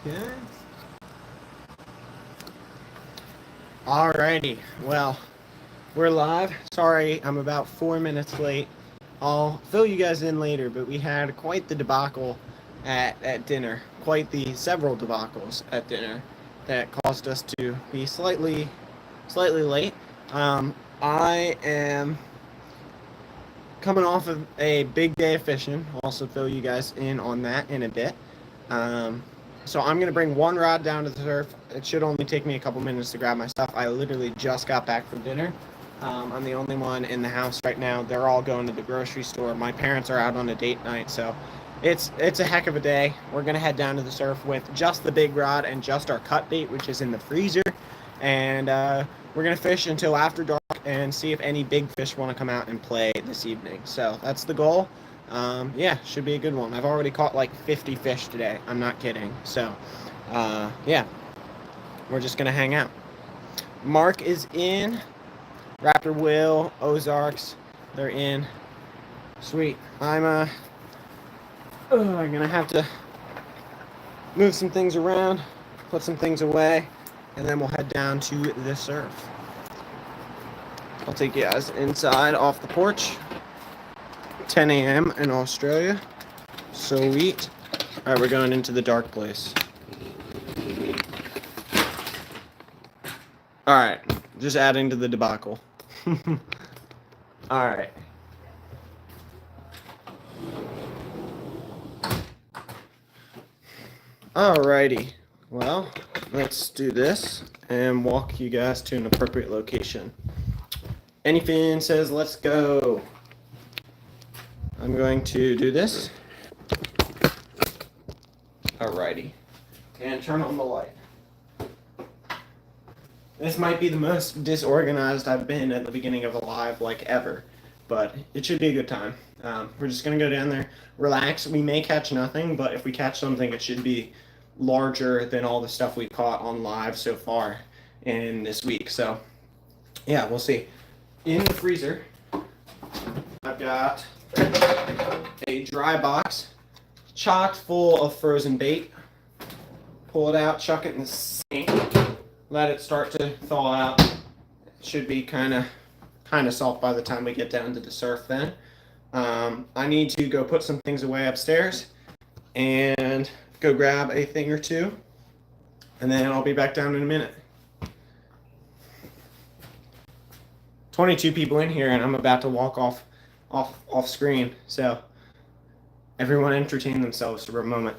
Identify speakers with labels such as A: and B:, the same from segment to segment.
A: Okay. Alrighty. Well, we're live. Sorry, I'm about 4 minutes late. I'll fill you guys in later, but we had quite the debacle at dinner. Quite the several debacles at dinner that caused us to be slightly late. I am coming off of a big day of fishing. I'll also fill you guys in on that in a bit. Um, so I'm gonna bring one rod down to the surf. It should only take me a couple minutes to grab my stuff. I literally just got back from dinner. I'm the only one in the house right now. They're all going to the grocery store. My parents are out on a date night, so it's a heck of a day. We're gonna head down to the surf with just the big rod and just our cut bait, which is in the freezer, and we're gonna fish until after dark and see if any big fish want to come out and play this evening. So that's the goal. Yeah, should be a good one. I've already caught like 50 fish today. I'm not kidding. So, yeah, we're just gonna hang out. Mark is in. Raptor Will, Ozarks, they're in. Sweet. I'm gonna have to move some things around, put some things away, and then we'll head down to the surf. I'll take you guys inside off the porch. 10 a.m. in Australia. Sweet. Alright, we're going into the dark place. Alright, just adding to the debacle. Alright. Alrighty. Well, let's do this and walk you guys to an appropriate location. Anyfin says, let's go. I'm going to do this. Alrighty. And turn on the light. This might be the most disorganized I've been at the beginning of a live, like, ever. But it should be a good time. We're just going to go down there, relax. We may catch nothing, but if we catch something, it should be larger than all the stuff we caught on live so far in this week. So, yeah, we'll see. In the freezer, I've got a dry box chocked full of frozen bait. Pull it out, chuck it in the sink, let it start to thaw out. It should be kind of soft by the time we get down to the surf then. I need to go put some things away upstairs and go grab a thing or two, and then I'll be back down in a minute. 22 people in here, and I'm about to walk off screen, so everyone entertain themselves for a moment.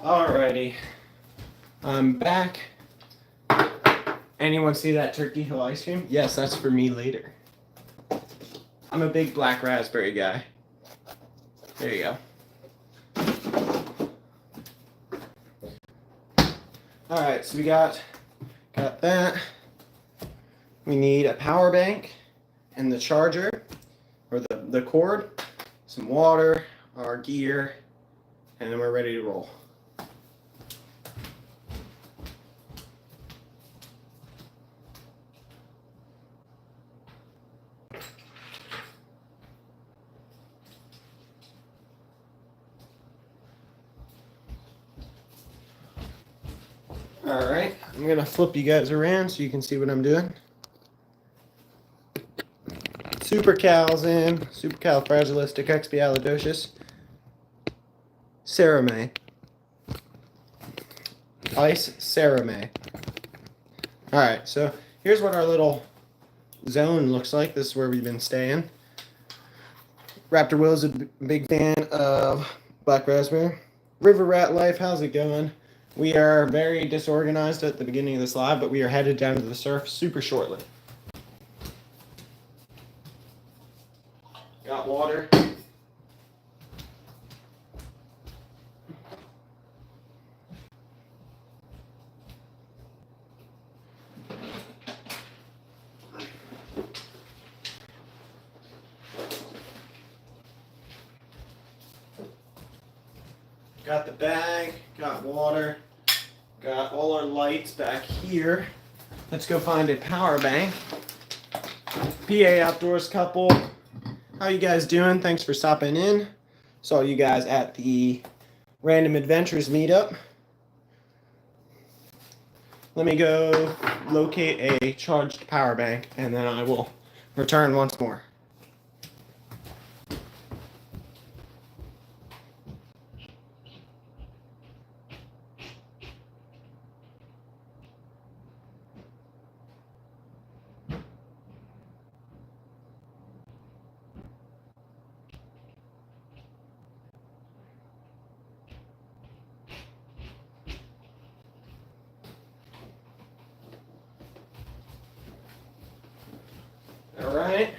A: Alrighty, I'm back. Anyone see that Turkey Hill ice cream? Yes, that's for me later. I'm a big black raspberry guy. There you go. Alright, so we got that. We need a power bank and the charger, or the cord, some water, our gear, and then we're ready to roll. Alright, I'm going to flip you guys around so you can see what I'm doing. Supercal's in, supercalifragilisticexpialidocious. Cerame. Ice cerame. Alright, so here's what our little zone, looks like. This is where we've been staying. Raptor Will's a big fan of Black Raspberry. River Rat Life, how's it going? We are very disorganized at the beginning of this live, but we are headed down to the surf super shortly. Got water. Got the bag, got water, got all our lights back here. Let's go find a power bank. PA Outdoors couple, how you guys doing? Thanks for stopping in. Saw you guys at the Random Adventures meetup. Let me go locate a charged power bank and then I will return once more. All right.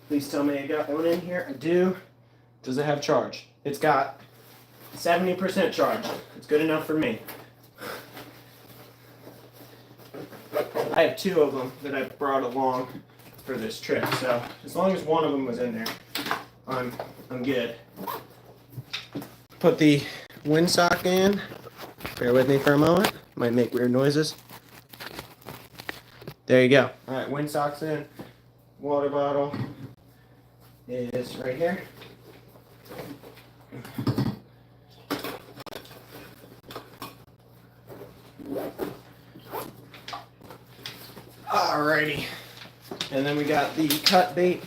A: Please tell me I got one in here. I do. Does it have charge? It's got 70% charge. It's good enough for me. I have two of them that I brought along for this trip, so as long as one of them was in there, I'm good. Put the windsock in. Bear with me for a moment. Might make weird noises. There you go. All right, windsock's in. Water bottle is right here. Alrighty. And then we got the cut bait.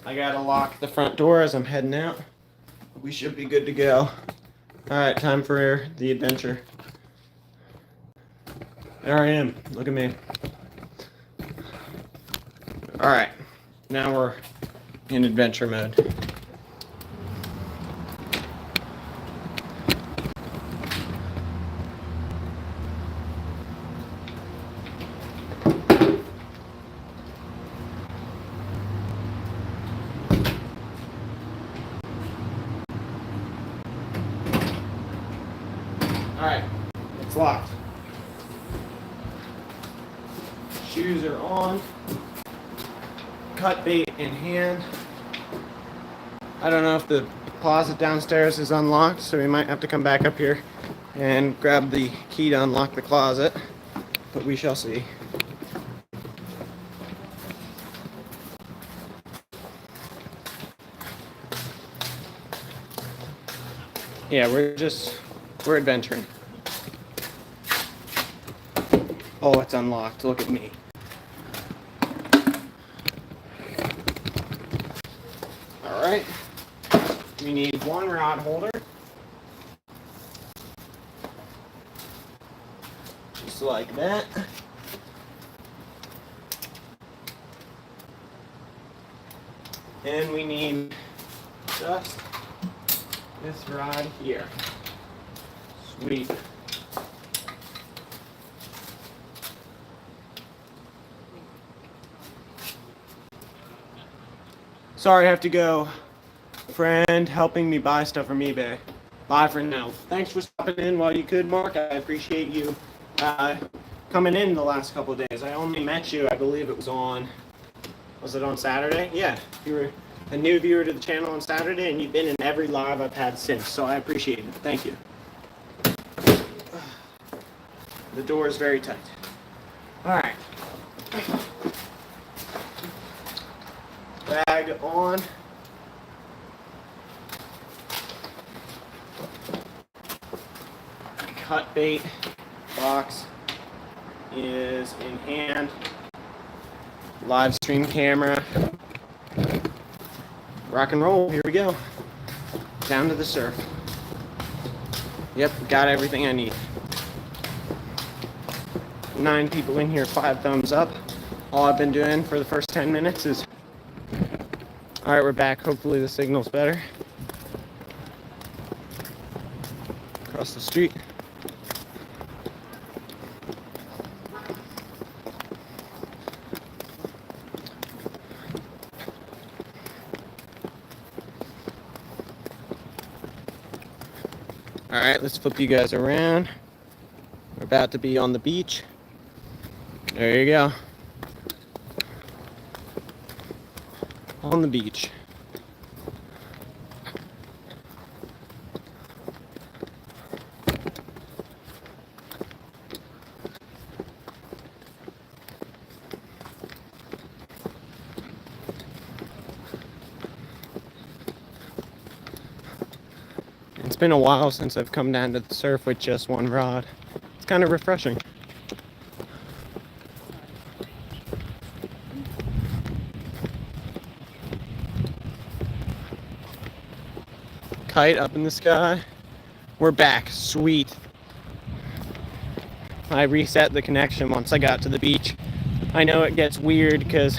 A: I gotta lock the front door as I'm heading out. We should be good to go. Alright, time for the adventure. There I am. Look at me. Alright. Now we're in adventure mode. Alright, it's locked. Shoes are on. Cut bait in hand. I don't know if the closet downstairs is unlocked, so we might have to come back up here and grab the key to unlock the closet, but we shall see. Yeah, we're adventuring. Oh, it's unlocked. Look at me. Alright. We need one rod holder. Just like that. And we need just this rod here. Sweet. Sorry I have to go. Friend helping me buy stuff from eBay. Bye for now. Thanks for stopping in while you could, Mark. I appreciate you coming in the last couple of days. I only met you, I believe it was on Saturday? Yeah, you were a new viewer to the channel on Saturday, and you've been in every live I've had since, so I appreciate it. Thank you. The door is very tight. All right. Bag on. Cut bait box is in hand. Live stream camera. Rock and roll. Here we go. Down to the surf. Yep, got everything I need. 9 people in here, 5 thumbs up. All I've been doing for the first 10 minutes is... Alright, we're back. Hopefully the signal's better. Across the street. Alright, let's flip you guys around. We're about to be on the beach. There you go. On the beach. It's been a while since I've come down to the surf with just one rod. It's kind of refreshing. Kite up in the sky. We're back. Sweet. I reset the connection once I got to the beach. I know it gets weird because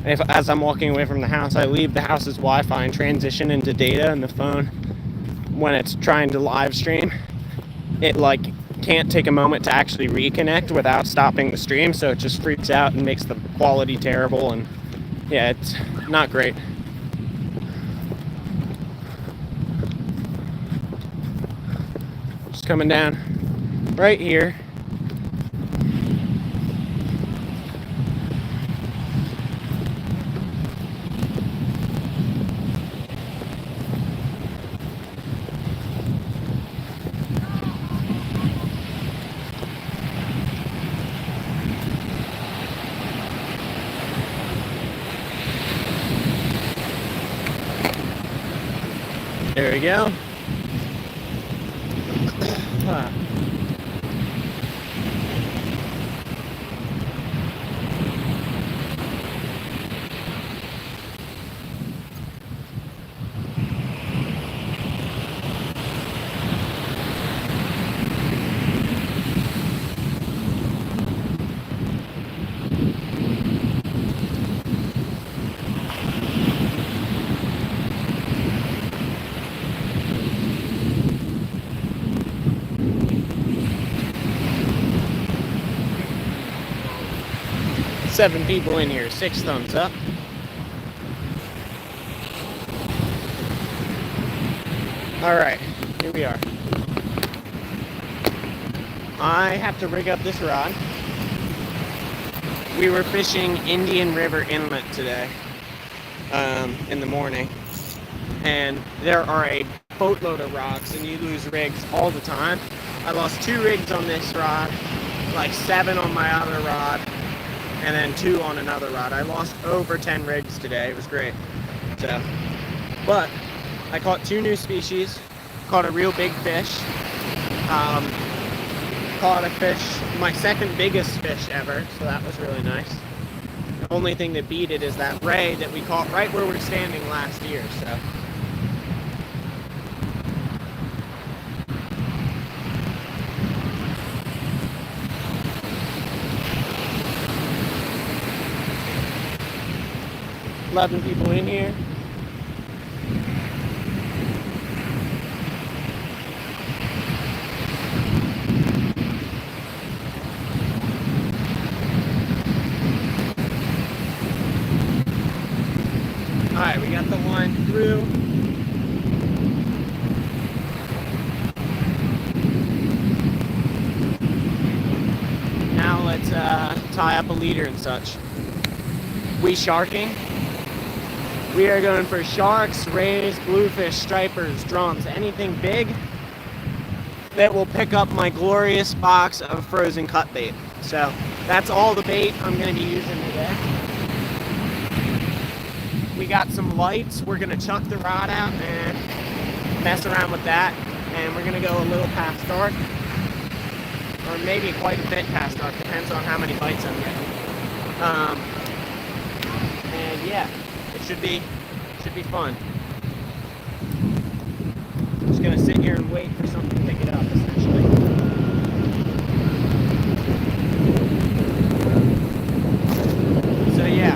A: as I'm walking away from the house, I leave the house's Wi-Fi and transition into data, and the phone, when it's trying to live stream, it like can't take a moment to actually reconnect without stopping the stream, so it just freaks out and makes the quality terrible, and yeah, it's not great. Just coming down right here. There we go. Ah. Seven people in here, 6 thumbs up. All right, here we are. I have to rig up this rod. We were fishing Indian River Inlet today, in the morning, and there are a boatload of rods, and you lose rigs all the time. I lost 2 rigs on this rod, like 7 on my other rod, and then 2 on another rod. I lost over 10 rigs today. It was great. So, but I caught 2 new species, caught a real big fish, caught a fish, my second biggest fish ever, so that was really nice. The only thing that beat it is that ray that we caught right where we were standing last year, so. $11 people in here. Alright, we got the line through. Now let's tie up a leader and such. We sharking. We are going for sharks, rays, bluefish, stripers, drums, anything big that will pick up my glorious box of frozen cut bait. So that's all the bait I'm going to be using today. We got some lights. We're going to chuck the rod out and mess around with that. And we're going to go a little past dark, or maybe quite a bit past dark, depends on how many bites I'm getting. And yeah. Should be fun. Just gonna wait for something to pick it up, essentially. So yeah,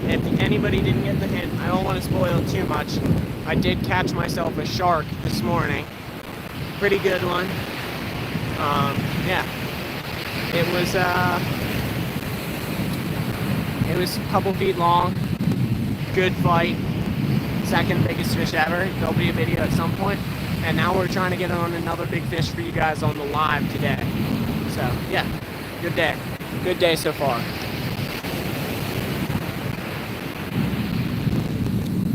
A: if anybody didn't get the hint, I don't want to spoil it too much. I did catch myself a shark this morning. Pretty good one. Yeah. It was a couple feet long. Good fight. Second biggest fish ever. There'll be a video at some point. And now we're trying to get on another big fish for you guys on the live today. So yeah, good day. Good day so far.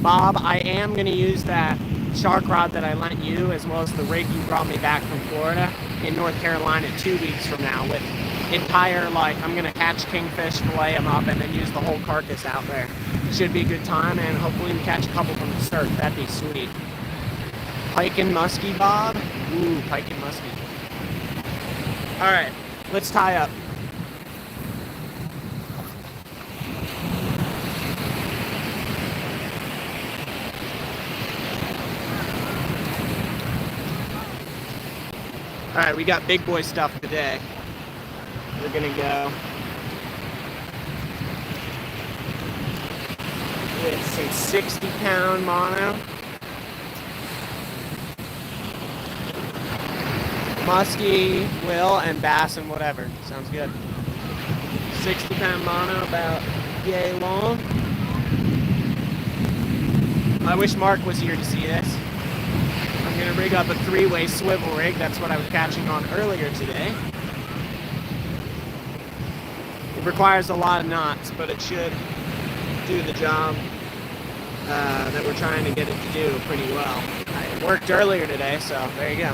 A: Bob, I am going to use that shark rod that I lent you, as well as the rig you brought me back from Florida, in North Carolina 2 weeks from now, with entire, like, I'm going to catch kingfish, fillet them up, and then use the whole carcass out there. Should be a good time, and hopefully we can catch a couple from the surf. That'd be sweet. Pike and muskie, Bob? Ooh, pike and muskie. Alright, let's tie up. Alright, we got big boy stuff today. We're gonna go with some 60-pound mono. Muskie, will, and bass and whatever. Sounds good. 60-pound mono, about yay long. I wish Mark was here to see this. I'm going to rig up a 3-way swivel rig. That's what I was catching on earlier today. It requires a lot of knots, but it should do the job that we're trying to get it to do pretty well. It worked earlier today, so there you go.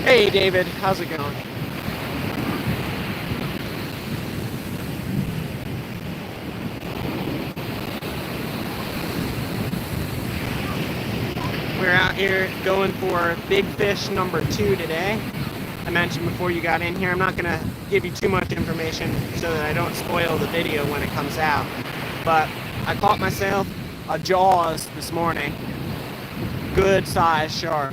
A: Hey David, how's it going? We're out here going for big fish number 2 today. I mentioned before you got in here, I'm not going to give you too much information so that I don't spoil the video when it comes out. But I caught myself a Jaws this morning. Good sized shark.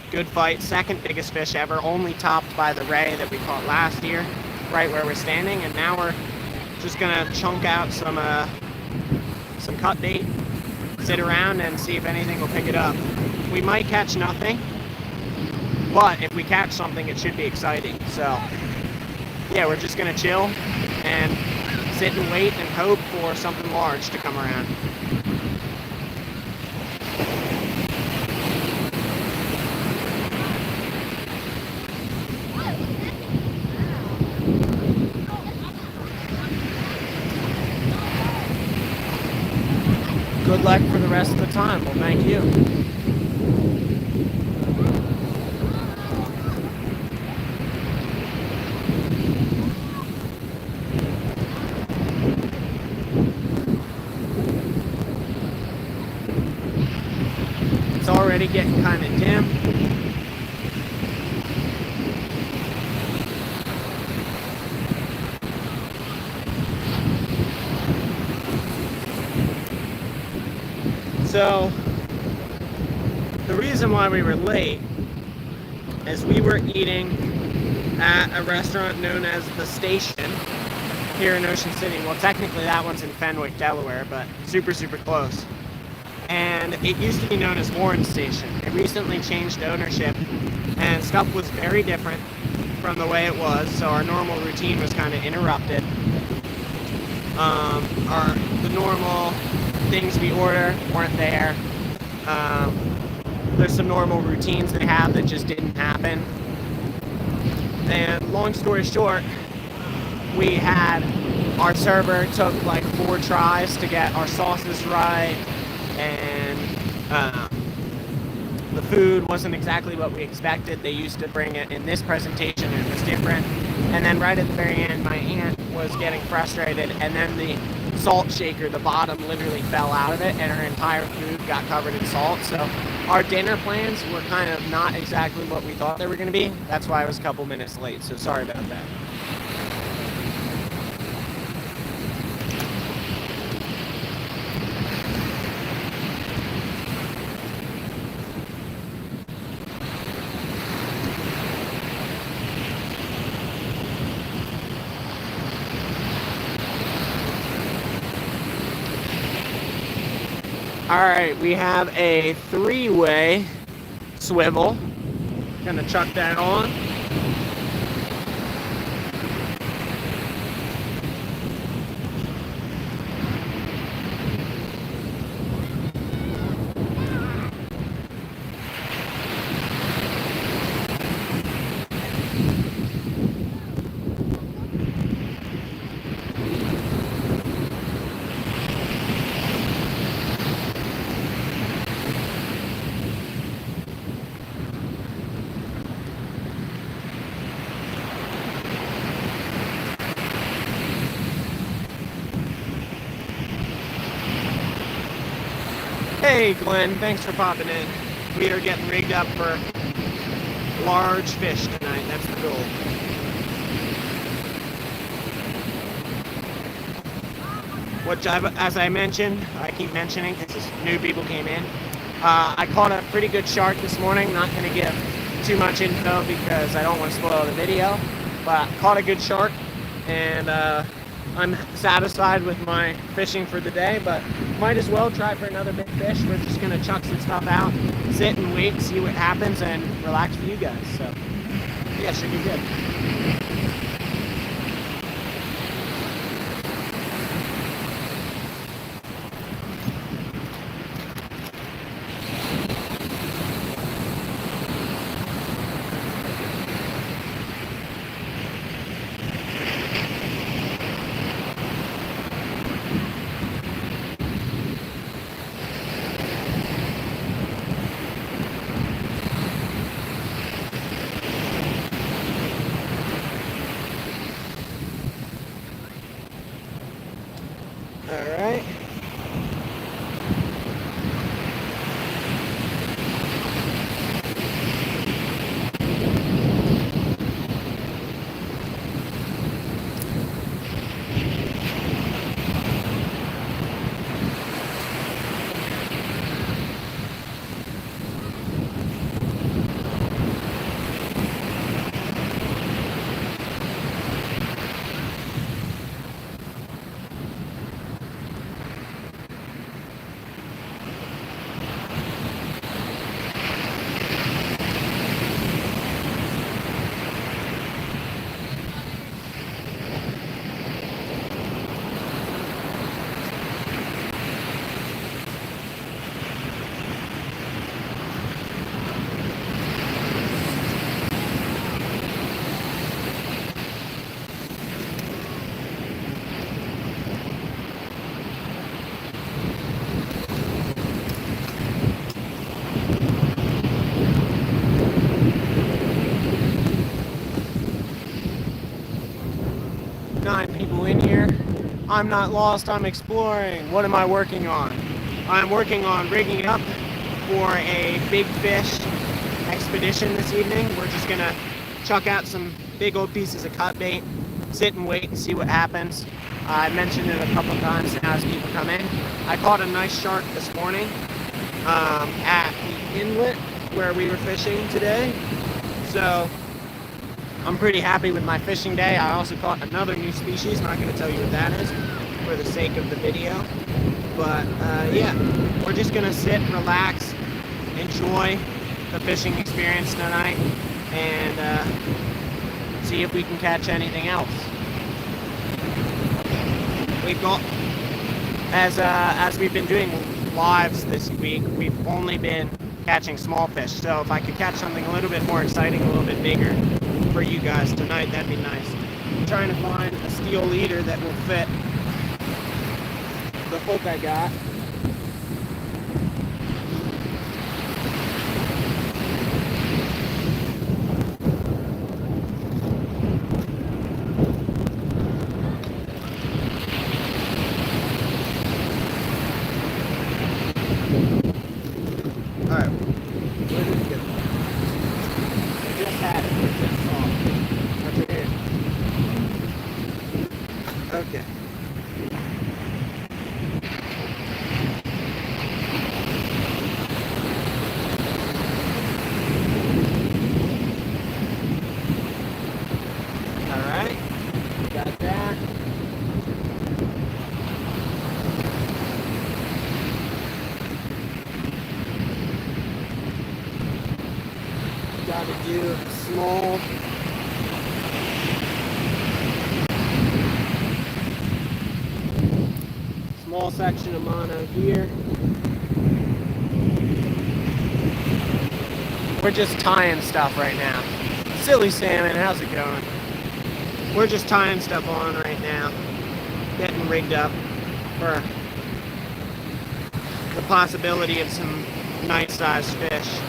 A: Good fight, second biggest fish ever, only topped by the ray that we caught last year, right where we're standing. And now we're just going to chunk out some cut bait, sit around and see if anything will pick it up. We might catch nothing, but if we catch something, it should be exciting. So yeah, we're just gonna chill and sit and wait and hope for something large to come around. Good luck for the rest of the time. Well, thank you. It's already getting kind of dim. So, the reason why we were late is we were eating at a restaurant known as The Station here in Ocean City. Well, technically that one's in Fenwick, Delaware, but super, super close. And it used to be known as Warren Station. It recently changed ownership, and stuff was very different from the way it was, so our normal routine was kind of interrupted. The normal things we order weren't there. There's some normal routines they have that just didn't happen. And long story short, we had our server took like 4 tries to get our sauces right, and the food wasn't exactly what we expected. They used to bring it in this presentation and it was different. And then right at the very end, my aunt was getting frustrated, and then the salt shaker, the bottom literally fell out of it, and her entire food got covered in salt. So our dinner plans were kind of not exactly what we thought they were going to be. That's why I was a couple minutes late, so sorry about that. Alright, we have a 3-way swivel. Gonna chuck that on. Hey Glenn, thanks for popping in. We are getting rigged up for large fish tonight. That's the goal. Which, as I mentioned, I keep mentioning because new people came in. I caught a pretty good shark this morning. Not going to give too much info because I don't want to spoil the video. But caught a good shark, and I'm satisfied with my fishing for the day, but might as well try for another big fish. We're just gonna chuck some stuff out, sit and wait, see what happens, and relax for you guys. So yeah, should be good. All right. People in here. I'm not lost, I'm exploring. What am I working on? I'm working on rigging up for a big fish expedition this evening. We're just gonna chuck out some big old pieces of cut bait, sit and wait and see what happens. I mentioned it a couple times now as people come in. I caught a nice shark this morning at the inlet where we were fishing today. So I'm pretty happy with my fishing day. I also caught another new species. I'm not going to tell you what that is for the sake of the video. But yeah, we're just going to sit, relax, enjoy the fishing experience tonight, and see if we can catch anything else. We've got, as we've been doing lives this week, we've only been catching small fish. So if I could catch something a little bit more exciting, a little bit bigger for you guys tonight, that'd be nice. I'm trying to find a steel leader that will fit the hook I got. Alright, where did it get? I just had it. I just saw it. What's it in? Okay. Alright, got that. Got to do a small section of mono here. We're just tying stuff right now. Silly Salmon, how's it going? We're just tying stuff on right now. Getting rigged up for the possibility of some nice sized fish.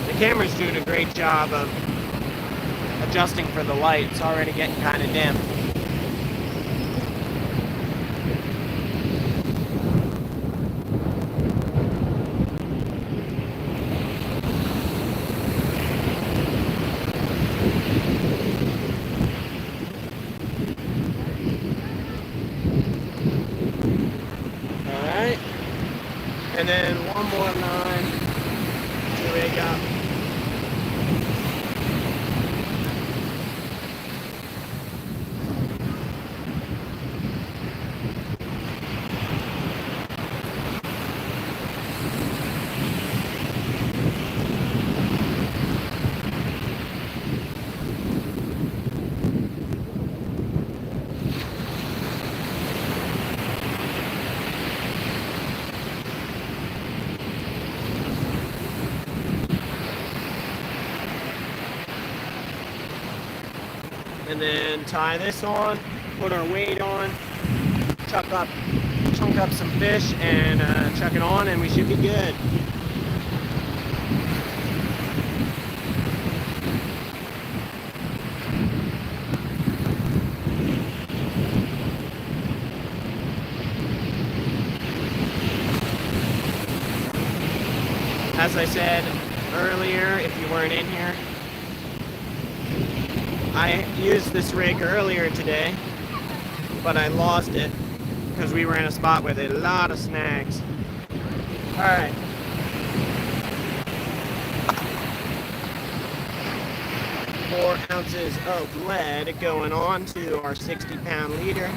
A: The camera's doing a great job of adjusting for the light. It's already getting kind of dim. Alright. And then one more line to rig up. And then tie this on, put our weight on, chunk up some fish, and chuck it on, and we should be good. As I said earlier, if you weren't in here, I used this rig earlier today, but I lost it because we were in a spot with a lot of snags. Alright. Four ounces of lead going on to our 60-pound leader.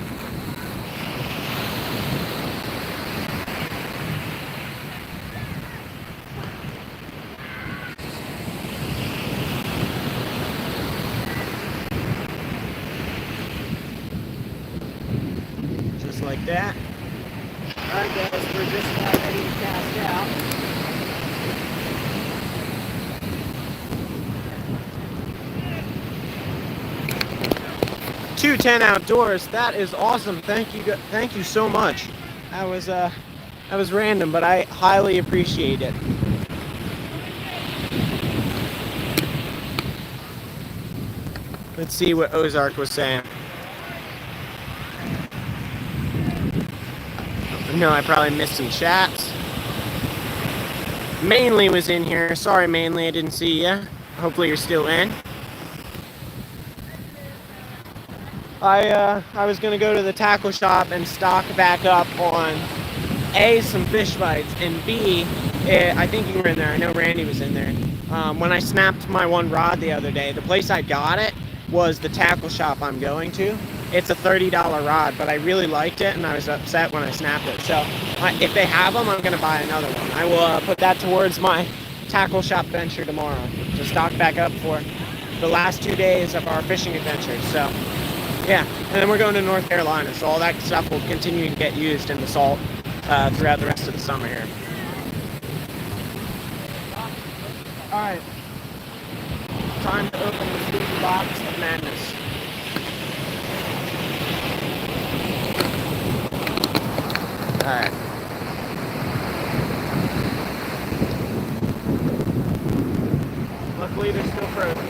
A: Like that. Alright guys, we're just about ready to cast out. $2.10 outdoors. That is awesome. Thank you so much. That was random, but I highly appreciate it. Let's see what Ozark was saying. No, I probably missed some chats. Mainly was in here. Sorry, Mainly, I didn't see ya. Hopefully you're still in. I was gonna go to the tackle shop and stock back up on A, some fish bites, and B, I think you were in there. I know Randy was in there. When I snapped my one rod the other day, the place I got it was the tackle shop I'm going to. It's a $30 rod, but I really liked it, and I was upset when I snapped it. So if they have them, I'm going to buy another one. I will put that towards my tackle shop venture tomorrow to stock back up for the last 2 days of our fishing adventures. So, yeah. And then we're going to North Carolina, so all that stuff will continue to get used in the salt throughout the rest of the summer here. All right. Time to open the spooky box of madness. Alright. Luckily they're still frozen.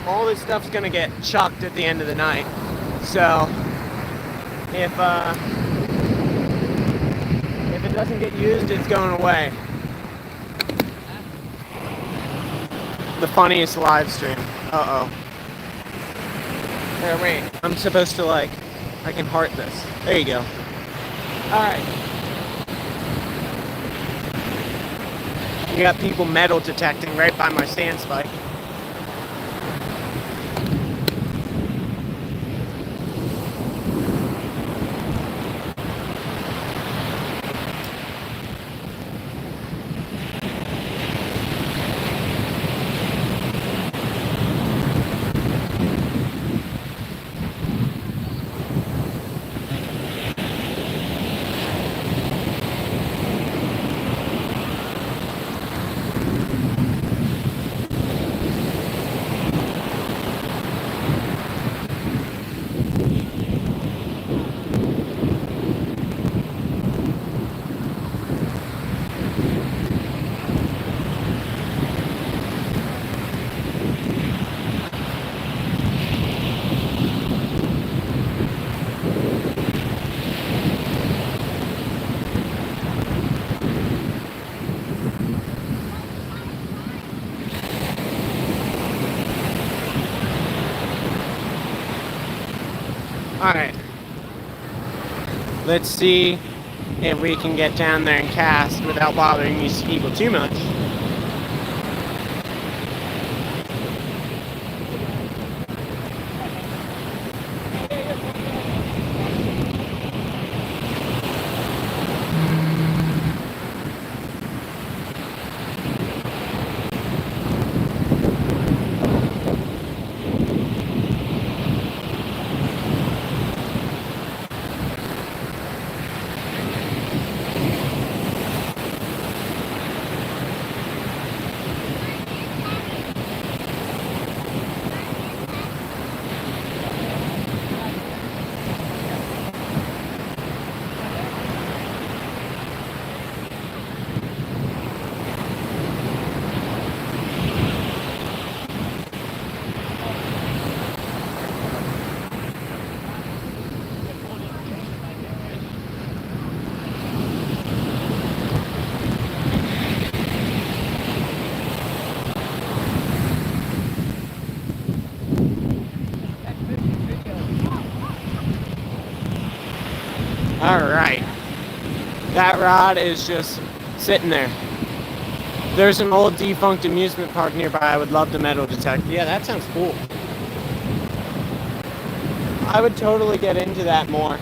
A: all this stuff's gonna get chucked at the end of the night. So if it doesn't get used, it's going away. The funniest live stream. Uh-oh. There, wait. I'm supposed to, like, I can heart this. There you go. Alright. You got people metal detecting right by my sand spike. Alright. Let's see if we can get down there and cast without bothering these people too much. Alright. That rod is just sitting there. There's an old defunct amusement park nearby I would love to metal detect. Yeah, that sounds cool. I would totally get into that more.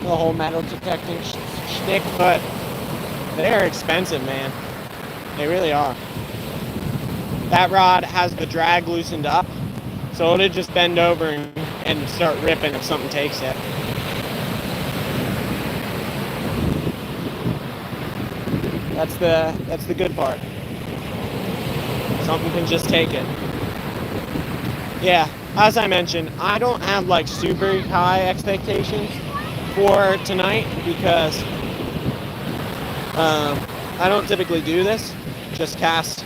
A: The whole metal detecting shtick, but they're expensive, man. They really are. That rod has the drag loosened up, so it'll just bend over and start ripping if something takes it. That's the good part. Something can just take it. Yeah, as I mentioned, I don't have like super high expectations for tonight because I don't typically do this. Just cast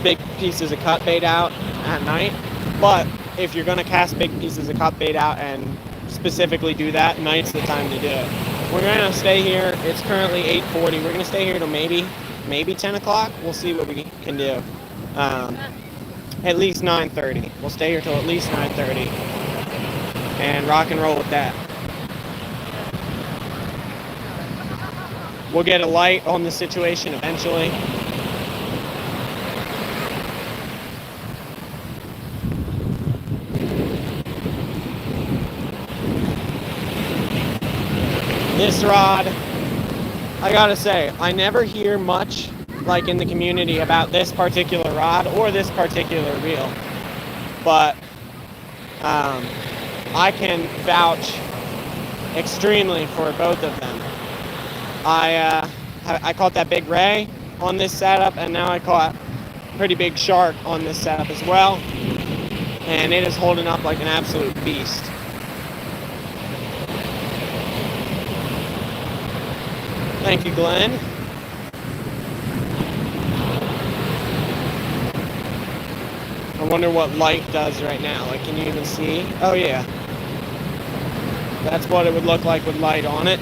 A: big pieces of cut bait out at night. But if you're gonna cast big pieces of cut bait out and specifically do that, night's the time to do it. We're gonna stay here. It's currently 8:40. We're gonna stay here till maybe 10 o'clock. We'll see what we can do. At least 9:30. We'll stay here till at least 9:30 and rock and roll with that. We'll get a light on the situation eventually. This rod, I gotta say, I never hear much like in the community about this particular rod or this particular reel, but I can vouch extremely for both of them. I caught that big ray on this setup, and now I caught a pretty big shark on this setup as well, and it is holding up like an absolute beast. Thank you, Glenn. I wonder what light does right now. Like, can you even see? Oh yeah. That's what it would look like with light on it.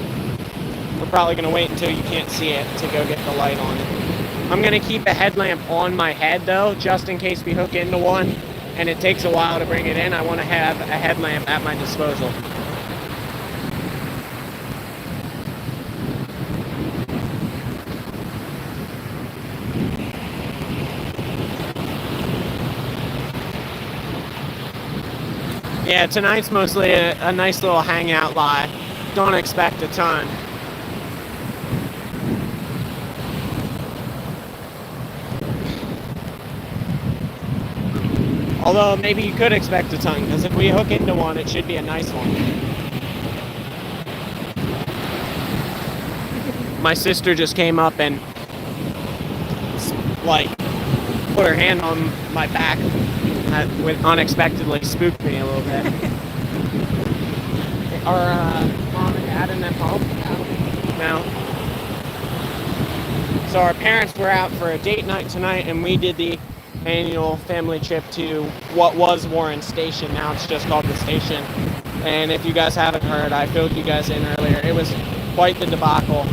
A: We're probably gonna wait until you can't see it to go get the light on it. I'm gonna keep a headlamp on my head though, just in case we hook into one and it takes a while to bring it in. I wanna have a headlamp at my disposal. Yeah, tonight's mostly a nice little hangout live. Don't expect a ton. Although maybe you could expect a ton, because if we hook into one, it should be a nice one. My sister just came up and like put her hand on my back. That unexpectedly spooked me a little bit. Are mom and dad in them home? No. So our parents were out for a date night tonight, and we did the annual family trip to what was Warren Station. Now it's just called the station. And if you guys haven't heard, I filled you guys in earlier. It was quite the debacle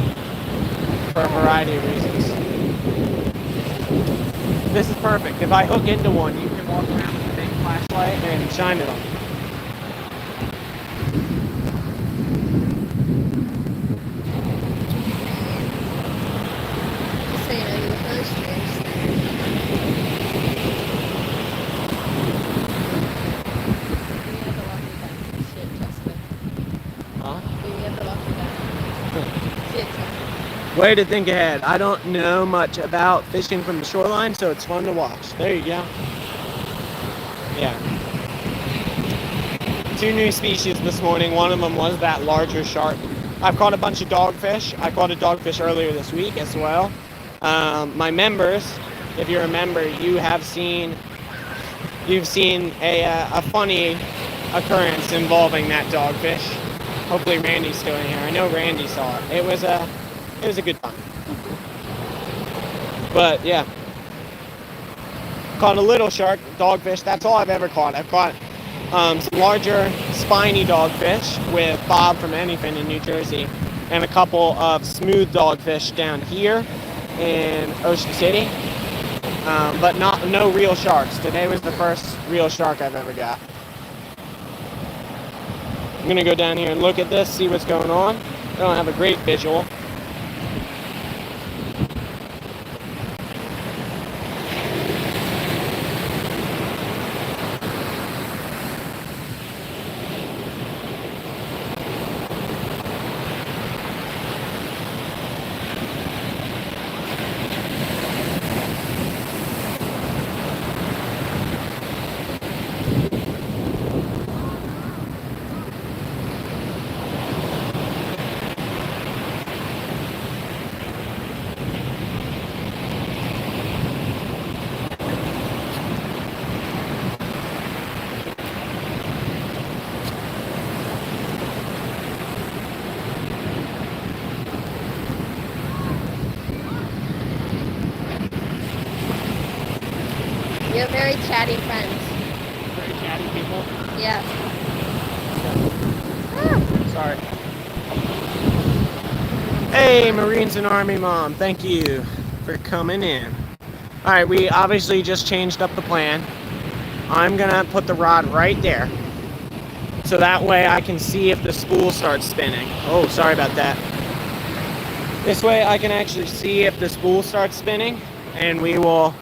A: for a variety of reasons. This is perfect. If I hook into one, you can walk around with a big flashlight and shine it on.
B: So you know, the first race.
A: Way to think ahead. I don't know much about fishing from the shoreline, so it's fun to watch. There you go. Yeah. 2 new species this morning. One of them was that larger shark. I've caught a bunch of dogfish. I caught a dogfish earlier this week as well. My members, if you're a member, you've seen a funny occurrence involving that dogfish. Hopefully Randy's still in here. I know Randy saw it. It was a good time. But yeah, caught a little shark, dogfish. That's all I've ever caught. I've caught some larger spiny dogfish with Bob from Anyfin in New Jersey, and a couple of smooth dogfish down here in Ocean City. But no real sharks. Today was the first real shark I've ever got. I'm gonna go down here and look at this, see what's going on. I don't have a great visual.
B: You have very chatty friends.
A: Very chatty people.
B: Yeah.
A: Sorry. Hey, Marines and Army Mom, thank you for coming in. Alright, we obviously just changed up the plan. I'm gonna put the rod right there, so that way I can see if the spool starts spinning. Oh, sorry about that. This way I can actually see if the spool starts spinning, and we will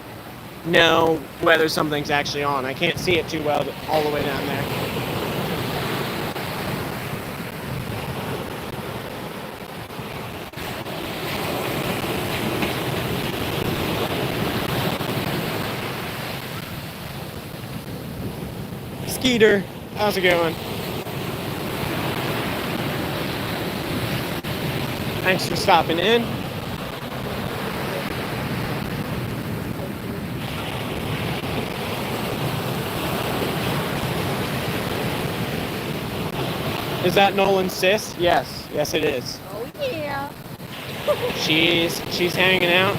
A: know whether something's actually on. I can't see it too well all the way down there. Skeeter, how's it going? Thanks for stopping in. Is that Nolan's sis? Yes, yes it is.
B: Oh yeah.
A: She's hanging out.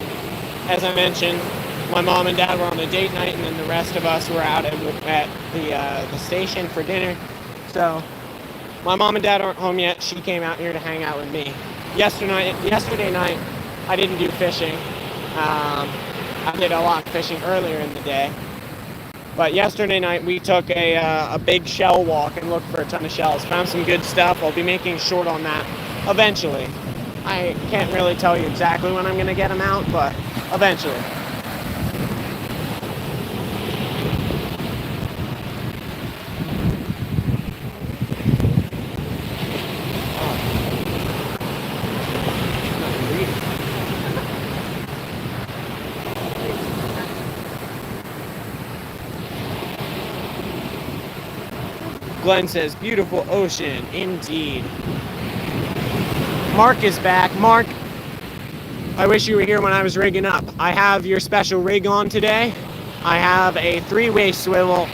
A: As I mentioned, My mom and dad were on a date night, and then the rest of us were out at the station for dinner. So my mom and dad aren't home yet. She came out here to hang out with me. Yesterday night, I didn't do fishing. I did a lot of fishing earlier in the day. But yesterday night, we took a big shell walk and looked for a ton of shells. Found some good stuff. I'll be making short on that eventually. I can't really tell you exactly when I'm going to get them out, but eventually. Glenn says, beautiful ocean, indeed. Mark is back. Mark, I wish you were here when I was rigging up. I have your special rig on today. I have a 3-way swivel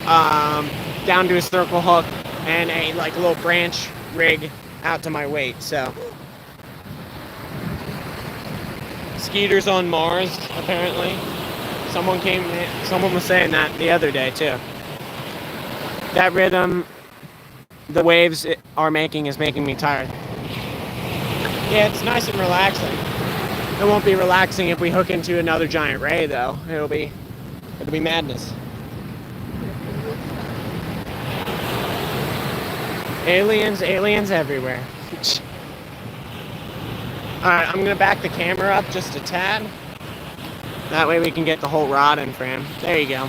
A: down to a circle hook and a little branch rig out to my weight. So, Skeeter's on Mars, apparently. Someone was saying that the other day too. That rhythm the waves are making is making me tired. Yeah, it's nice and relaxing. It won't be relaxing if we hook into another giant ray, though. It'll be madness. Aliens everywhere. Alright, I'm gonna back the camera up just a tad. That way we can get the whole rod in frame. There you go.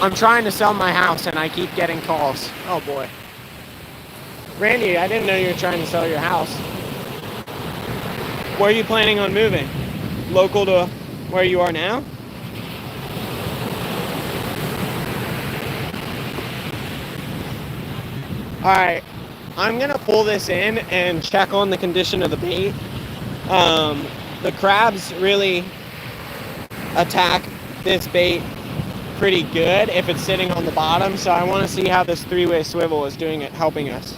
A: I'm trying to sell my house and I keep getting calls. Oh boy. Randy, I didn't know you were trying to sell your house. Where are you planning on moving? Local to where you are now? Alright, I'm gonna pull this in and check on the condition of the bait. The crabs really attack this bait pretty good if it's sitting on the bottom, so I want to see how this 3-way swivel is doing it, helping us.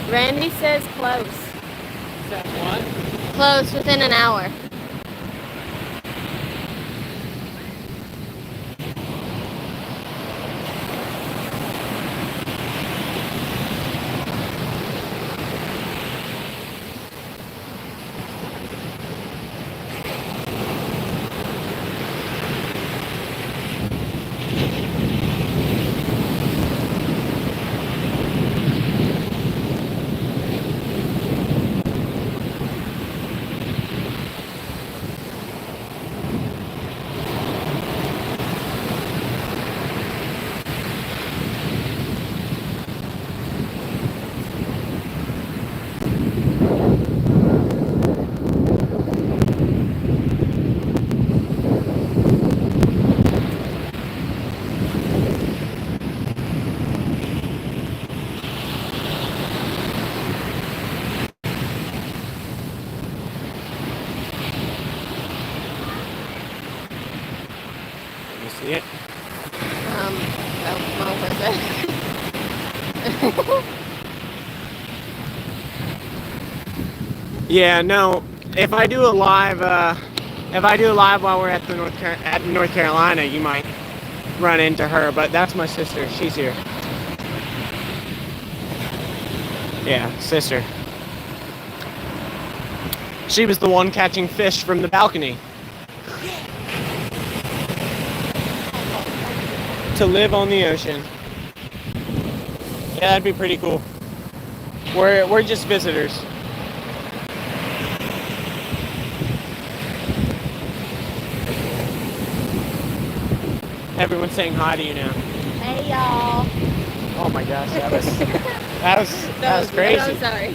B: Randy says close.
A: Is that what?
B: Close, within an hour.
A: See it? Yeah, no. If I do a live while we're at North Carolina, you might run into her. But that's my sister. She's here. Yeah, sister. She was the one catching fish from the balcony. To live on the ocean. Yeah, that'd be pretty cool. We're just visitors. Everyone's saying hi to you now.
B: Hey y'all.
A: Oh my gosh, that was crazy.
B: I'm sorry.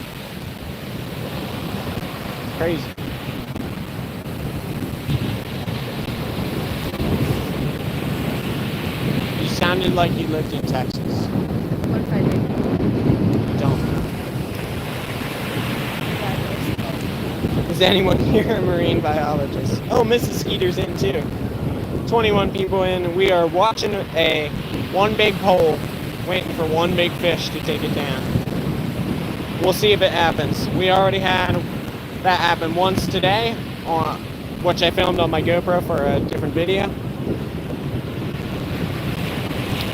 A: Crazy. sounded like you lived in Texas.
B: What if I did?
A: Don't know. Is anyone here a marine biologist? Oh, Mrs. Skeeter's in too. 21 people in. We are watching a one big pole, waiting for one big fish to take it down. We'll see if it happens. We already had that happen once today, which I filmed on my GoPro for a different video.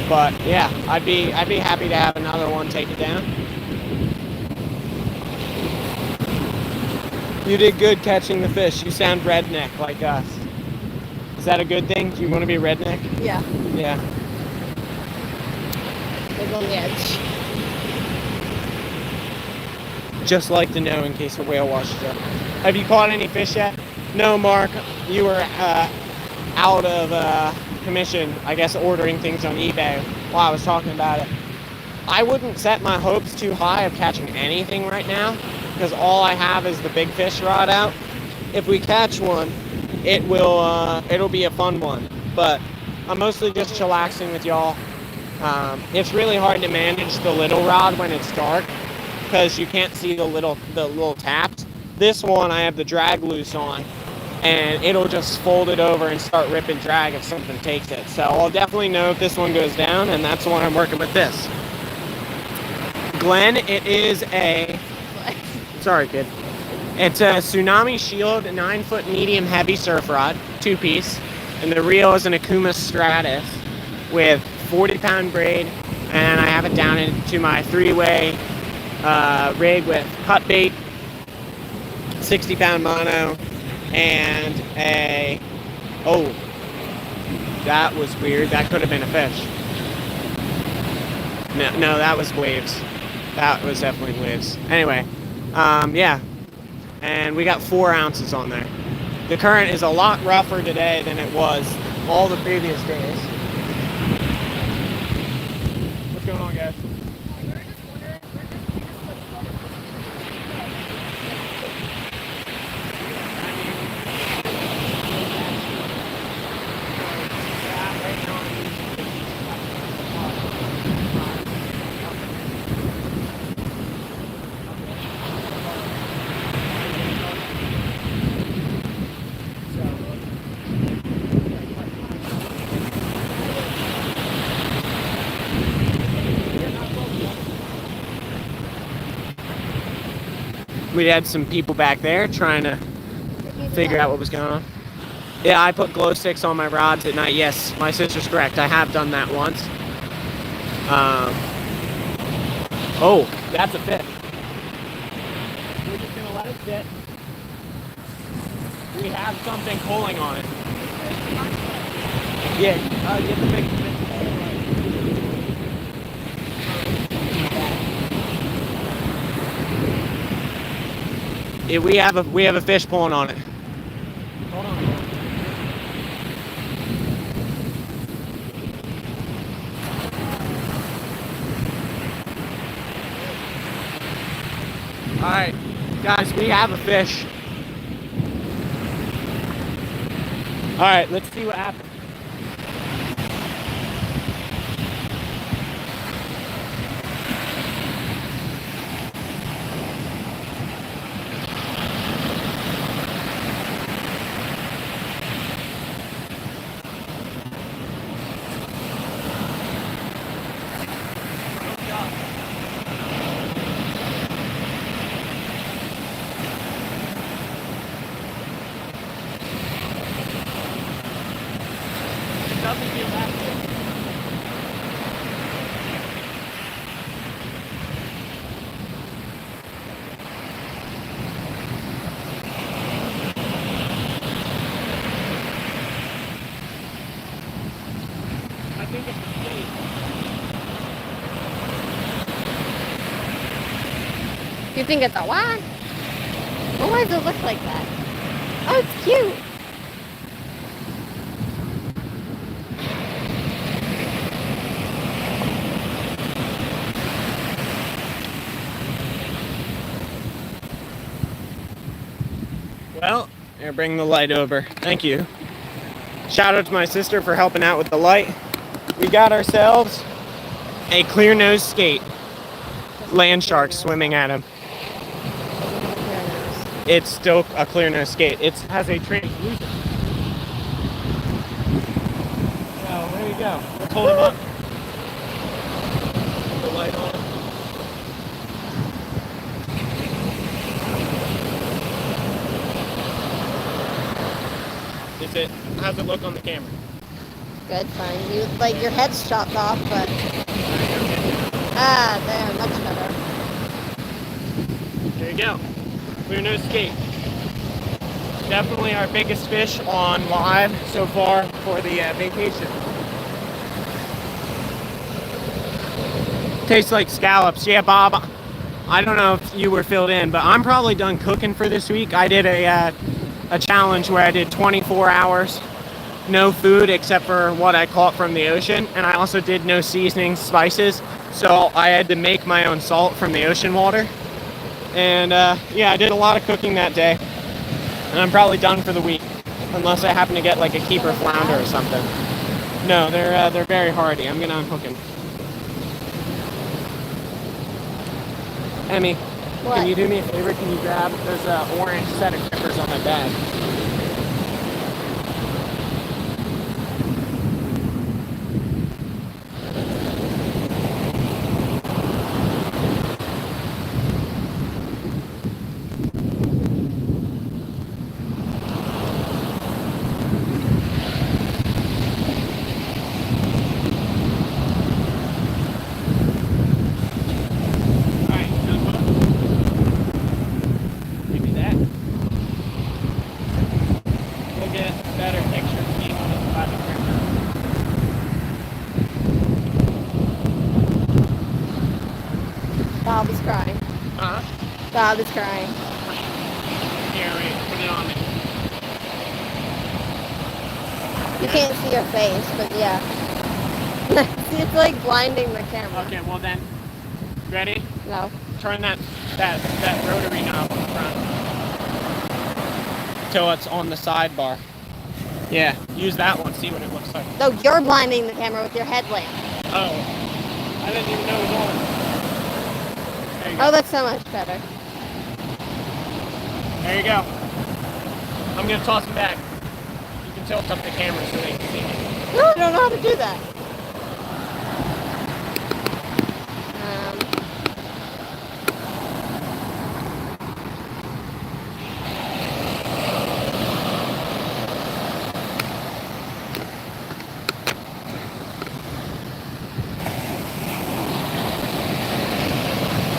A: But yeah, I'd be happy to have another one take it down. You did good catching the fish. You sound redneck like us. Is that a good thing? Do you want to be a redneck?
B: Yeah.
A: Yeah.
B: Live on the edge.
A: Just like to know in case a whale washes up. Have you caught any fish yet? No, Mark. You were out of commission, I guess, ordering things on eBay while I was talking about it. I wouldn't set my hopes too high of catching anything right now, because all I have is the big fish rod out. If we catch one, it'll be a fun one. But I'm mostly just chillaxing with y'all. It's really hard to manage the little rod when it's dark, because you can't see the little taps. This one I have the drag loose on, and it'll just fold it over and start ripping drag if something takes it. So I'll definitely know if this one goes down, and that's the one I'm working with this. Glenn, it is a... Sorry, kid. It's a Tsunami Shield 9-foot medium heavy surf rod, 2-piece, and the reel is an Akuma Stratus with 40-pound braid, and I have it down into my 3-way rig with cut bait, 60-pound mono, and a... Oh, that was weird. That could have been a fish. No, that was waves. That was definitely waves. Anyway, yeah. And we got 4 ounces on there. The current is a lot rougher today than it was all the previous days. What's going on, guys? We had some people back there trying to figure out what was going on. Yeah, I put glow sticks on my rods at night. Yes, my sister's correct. I have done that once. Oh, that's a fish. We're just gonna let it sit. We have something pulling on it. Yeah, get the big fish. Yeah, we have a fish pulling on it. Hold on. All right, guys, we have a fish. All right, let's see what happens. Doesn't feel that good. I think it's a bait.
B: You think it's a what? Well, why does it look like that? Oh, it's cute.
A: Well, here, bring the light over. Thank you. Shout out to my sister for helping out with the light. We got ourselves a clear nose skate. Land shark swimming at him. It's still a clear nose skate. It has a translucent. So there you go. Let's hold him up. Put the light on. Is it? How's it look on the camera?
B: Good, fine. You like your head's chopped off, but there, much better.
A: There you go. Clear nose skate. Definitely our biggest fish on live so far for the vacation. Tastes like scallops. Yeah, Bob. I don't know if you were filled in, but I'm probably done cooking for this week. I did a challenge where I did 24 hours, no food except for what I caught from the ocean, and I also did no seasonings, spices. So I had to make my own salt from the ocean water. And yeah, I did a lot of cooking that day. And I'm probably done for the week, unless I happen to get like a keeper flounder or something. No, they're very hardy. I'm gonna unhook him. Emmy,
B: What?
A: can you do me a favor? Can you grab those orange set of clippers on my bag?
B: Bob is crying.
A: Huh?
B: Bob is crying.
A: Here, wait, put it on me.
B: You can't see your face, but yeah. See, it's like blinding the camera.
A: Okay, well then, ready?
B: No.
A: Turn that rotary knob on the front till it's on the sidebar. Yeah, use that one, see what it looks like.
B: No, you're blinding the camera with your headlamp.
A: Oh, I didn't even know it was on. There you go.
B: Oh, that's so much better.
A: There you go. I'm gonna toss him back. You can tilt up the camera so they can see me.
B: No, I don't know how to do that.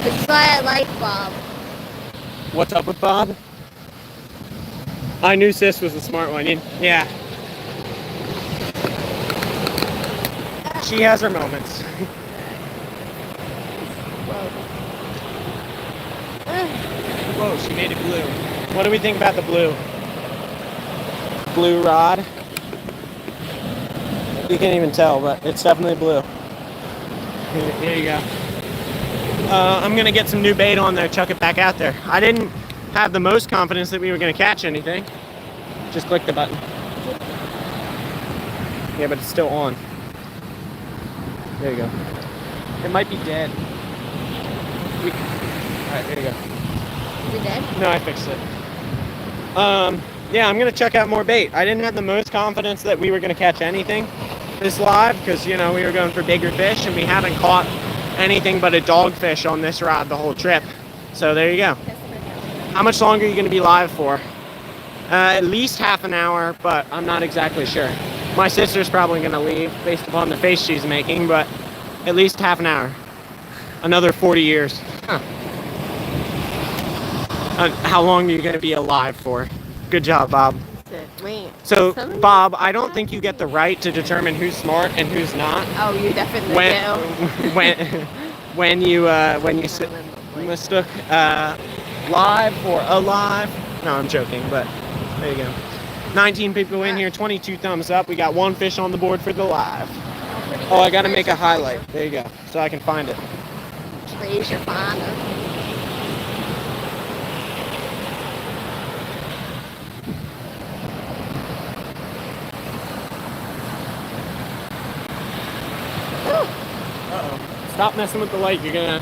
B: This is why I like Bob.
A: What's up with Bob? I knew Sis was the smart one. Yeah. She has her moments. Whoa, she made it blue. What do we think about the blue? Blue rod? You can't even tell, but it's definitely blue. Here you go. I'm gonna get some new bait on there, chuck it back out there. I didn't have the most confidence that we were gonna catch anything. Just click the button. Yeah, but it's still on. There you go. It might be dead. Alright, there you go.
B: Is it dead?
A: No, I fixed it. Yeah, I'm gonna check out more bait. I didn't have the most confidence that we were gonna catch anything this live because, you know, we were going for bigger fish and we haven't caught anything but a dogfish on this rod the whole trip. So there you go. How much longer are you gonna be live for? At least half an hour, but I'm not exactly sure. My sister's probably gonna leave based upon the face she's making, but at least half an hour. Another 40 years. Huh. How long are you gonna be alive for? Good job, Bob.
B: Wait.
A: So, Bob, I don't think you get the right to determine who's smart and who's not.
B: Oh, you definitely do.
A: when you mistook live for alive. No, I'm joking, but there you go. 19 people in here, 22 thumbs up. We got one fish on the board for the live. Oh, I gotta make a highlight. There you go, so I can find it.
B: Raise your father.
A: Stop messing with the light. You're gonna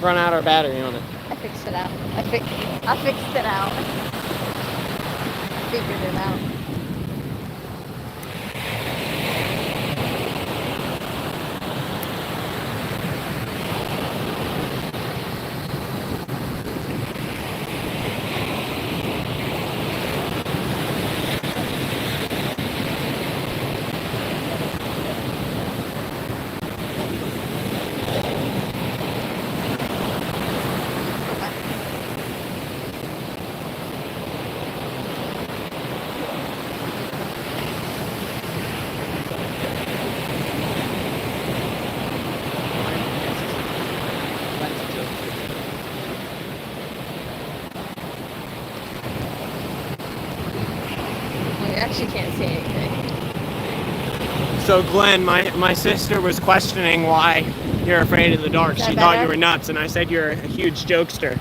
A: run out our battery on it.
B: I fixed it out. I fixed it out. Figured it out. Actually can't see anything.
A: So Glenn, my sister was questioning why you're afraid of the dark. She thought you were nuts, and I said you're a huge jokester.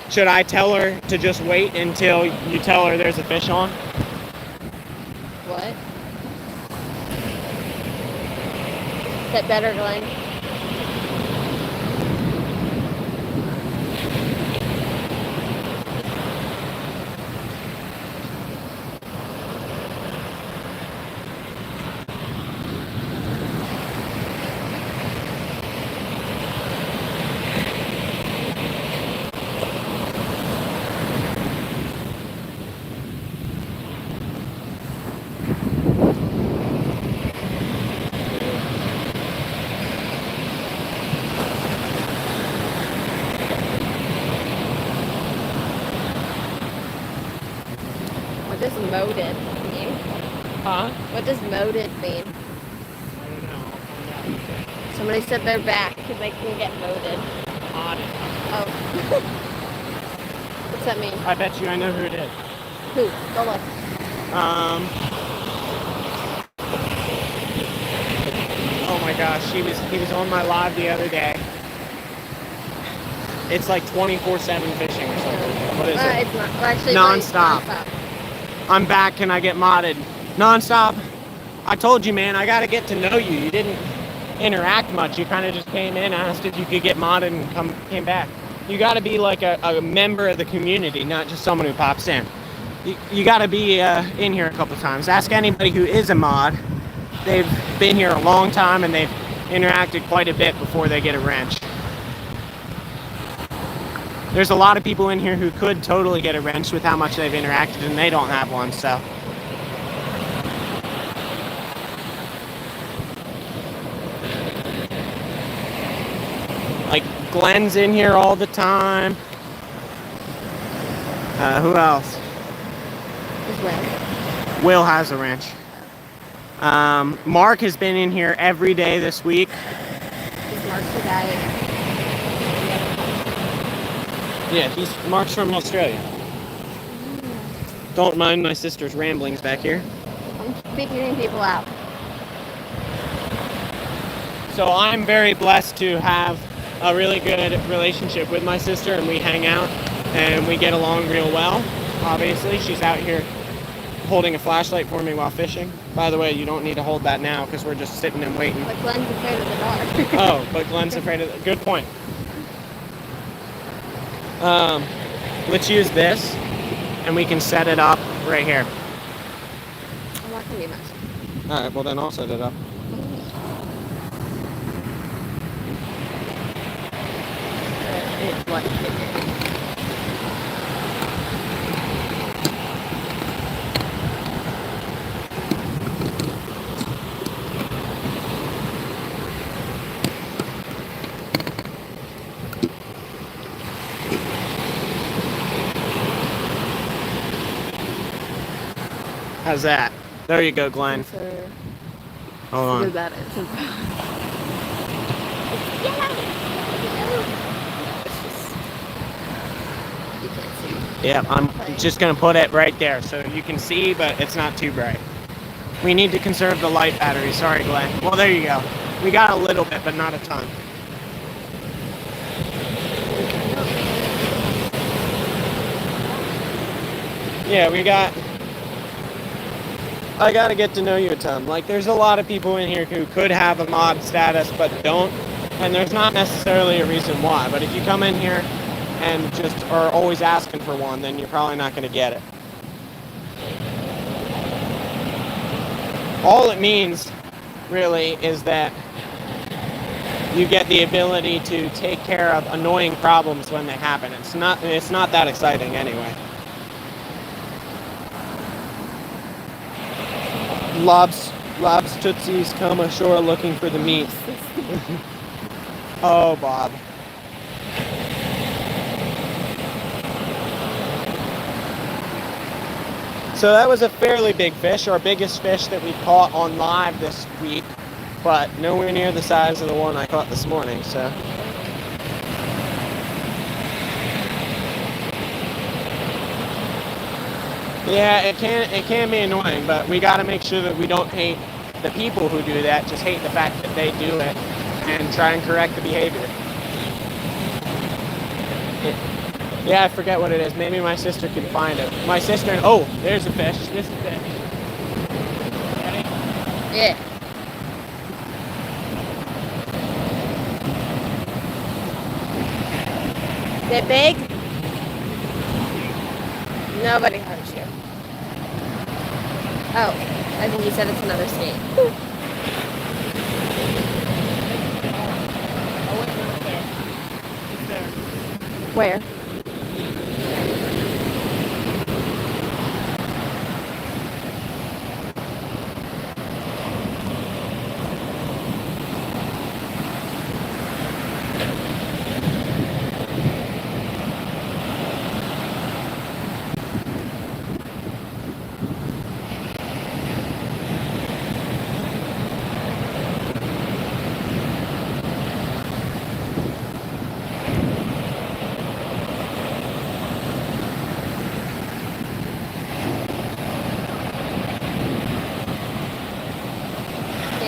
A: Should I tell her to just wait until you tell her there's a fish on?
B: What? Is that better, Glenn? What does moded mean?
A: Huh?
B: What does moded mean?
A: I don't know. I'll find out.
B: Somebody said they're back because they can get moded.
A: Modded.
B: Oh. What's that mean?
A: I bet you I know who it is.
B: Who? Go look.
A: Oh my gosh, he was on my live the other day. It's like 24/7 fishing or something. What is it?
B: It's not. Well, actually,
A: Non-stop.
B: non-stop.
A: I'm back. Can I get modded? Non-stop. I told you, man. I gotta get to know you. You didn't interact much. You kind of just came in, asked if you could get modded, and came back. You gotta be like a member of the community, not just someone who pops in. You gotta be in here a couple times. Ask anybody who is a mod. They've been here a long time and they've interacted quite a bit before they get a wrench. There's a lot of people in here who could totally get a wrench with how much they've interacted, and they don't have one, so. Like, Glenn's in here all the time. Who else?
B: Who's Will?
A: Will has a wrench. Mark has been in here every day this week.
B: Is Mark the guy?
A: Yeah, Mark's from Australia. Don't mind my sister's ramblings back here.
B: I'm figuring people out.
A: So I'm very blessed to have a really good relationship with my sister, and we hang out and we get along real well. Obviously, she's out here holding a flashlight for me while fishing. By the way, you don't need to hold that now because we're just sitting and waiting.
B: But Glenn's afraid of the dark.
A: Oh, but Glenn's afraid of good point. Let's use this, and we can set it up right here.
B: I'm not gonna be messy.
A: All right, well then I'll set it up.
B: It's what?
A: How's that? There you go, Glenn. Hold on.
B: That is. You can't see.
A: Yeah, I'm just gonna put it right there so you can see, but it's not too bright. We need to conserve the light battery. Sorry, Glenn. Well, there you go. We got a little bit, but not a ton. Yeah, I gotta get to know you a ton. Like, there's a lot of people in here who could have a mod status, but don't. And there's not necessarily a reason why, but if you come in here and just are always asking for one, then you're probably not going to get it. All it means, really, is that you get the ability to take care of annoying problems when they happen. It's not that exciting anyway. Lobs tootsies come ashore looking for the meat. Oh, Bob. So that was a fairly big fish, our biggest fish that we caught on live this week, but nowhere near the size of the one I caught this morning, so. Yeah, it can be annoying, but we got to make sure that we don't hate the people who do that, just hate the fact that they do it and try and correct the behavior. Yeah, I forget what it is. Maybe my sister can find it. My sister, oh, there's a fish. This is a fish. Ready?
B: Yeah. They're big? Nobody hurts you. Oh, I think you said it's another skate.
A: Oh, wait, no, it's there. It's there.
B: Where?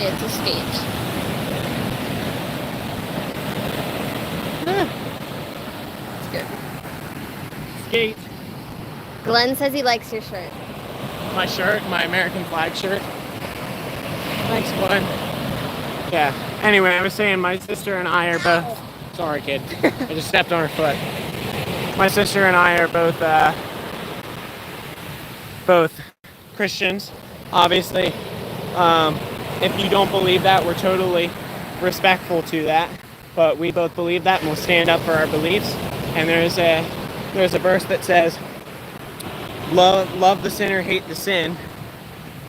B: It's a skate. It's good.
A: Skate.
B: Glenn says he likes your shirt.
A: My shirt, my American flag shirt. Thanks, Glenn. Yeah. Anyway, I was saying my sister and I are both. Sorry, kid. I just stepped on her foot. My sister and I are both Christians, obviously. If you don't believe that, we're totally respectful to that. But we both believe that, and we'll stand up for our beliefs. And there's a verse that says, "Love the sinner, hate the sin,"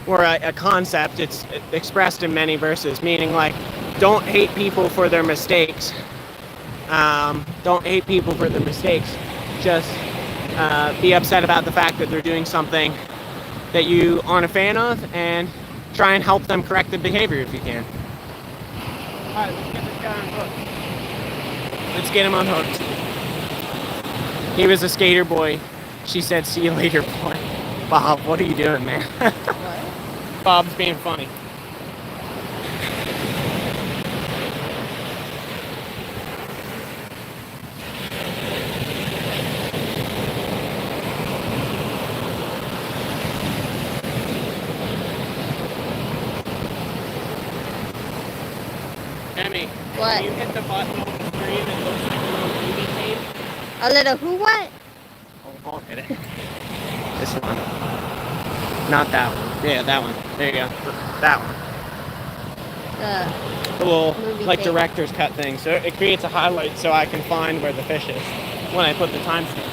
A: or a concept. It's expressed in many verses, meaning like, don't hate people for their mistakes. Don't hate people for their mistakes. Just be upset about the fact that they're doing something that you aren't a fan of, and try and help them correct the behavior if you can. Alright, let's get this guy unhooked. Let's get him unhooked. He was a skater boy. She said, "See you later, boy." Bob, what are you doing, man?
B: What?
A: Bob's being funny. Emmy,
B: What?
A: when you hit the button on the screen, it looks like a little movie tape.
B: A little who what?
A: I'll hit it. This one. Not that one. Yeah, that one. There you go. That one. The little,
B: Movie
A: like,
B: tape.
A: director's cut thing. So it creates a highlight so I can find where the fish is when I put the timestamp.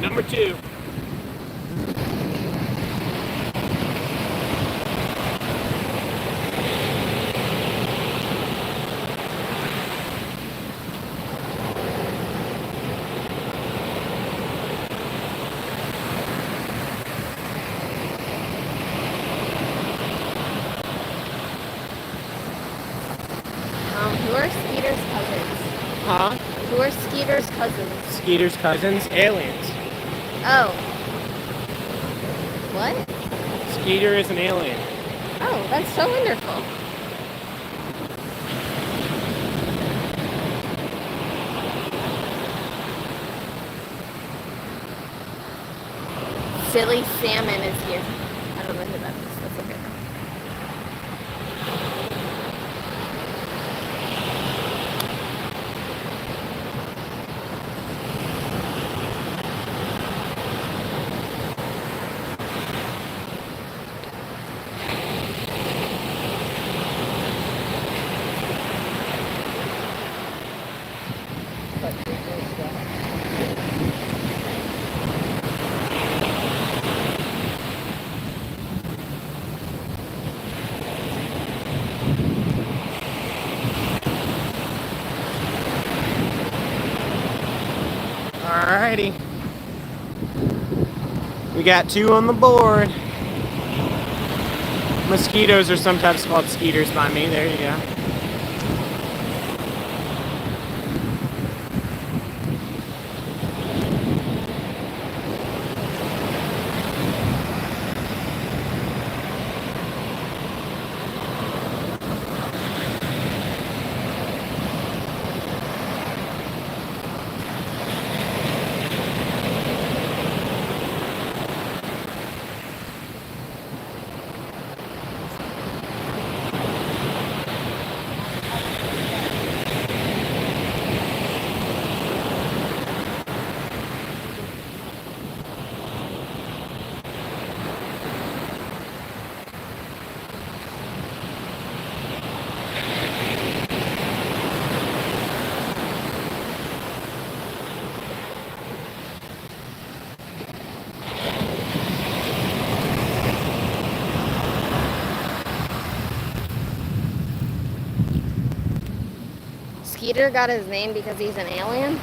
A: Number 2.
B: Who are Skeeter's cousins?
A: Huh?
B: Who are Skeeter's cousins?
A: Skeeter's cousins? Aliens.
B: Oh. What?
A: Skeeter is an alien.
B: Oh, that's so wonderful. Silly Salmon is here. I don't know who that is. That's okay.
A: Alrighty. We got 2 on the board. Mosquitoes are sometimes called skeeters by me. There you go.
B: Skeeter got his name because he's an alien?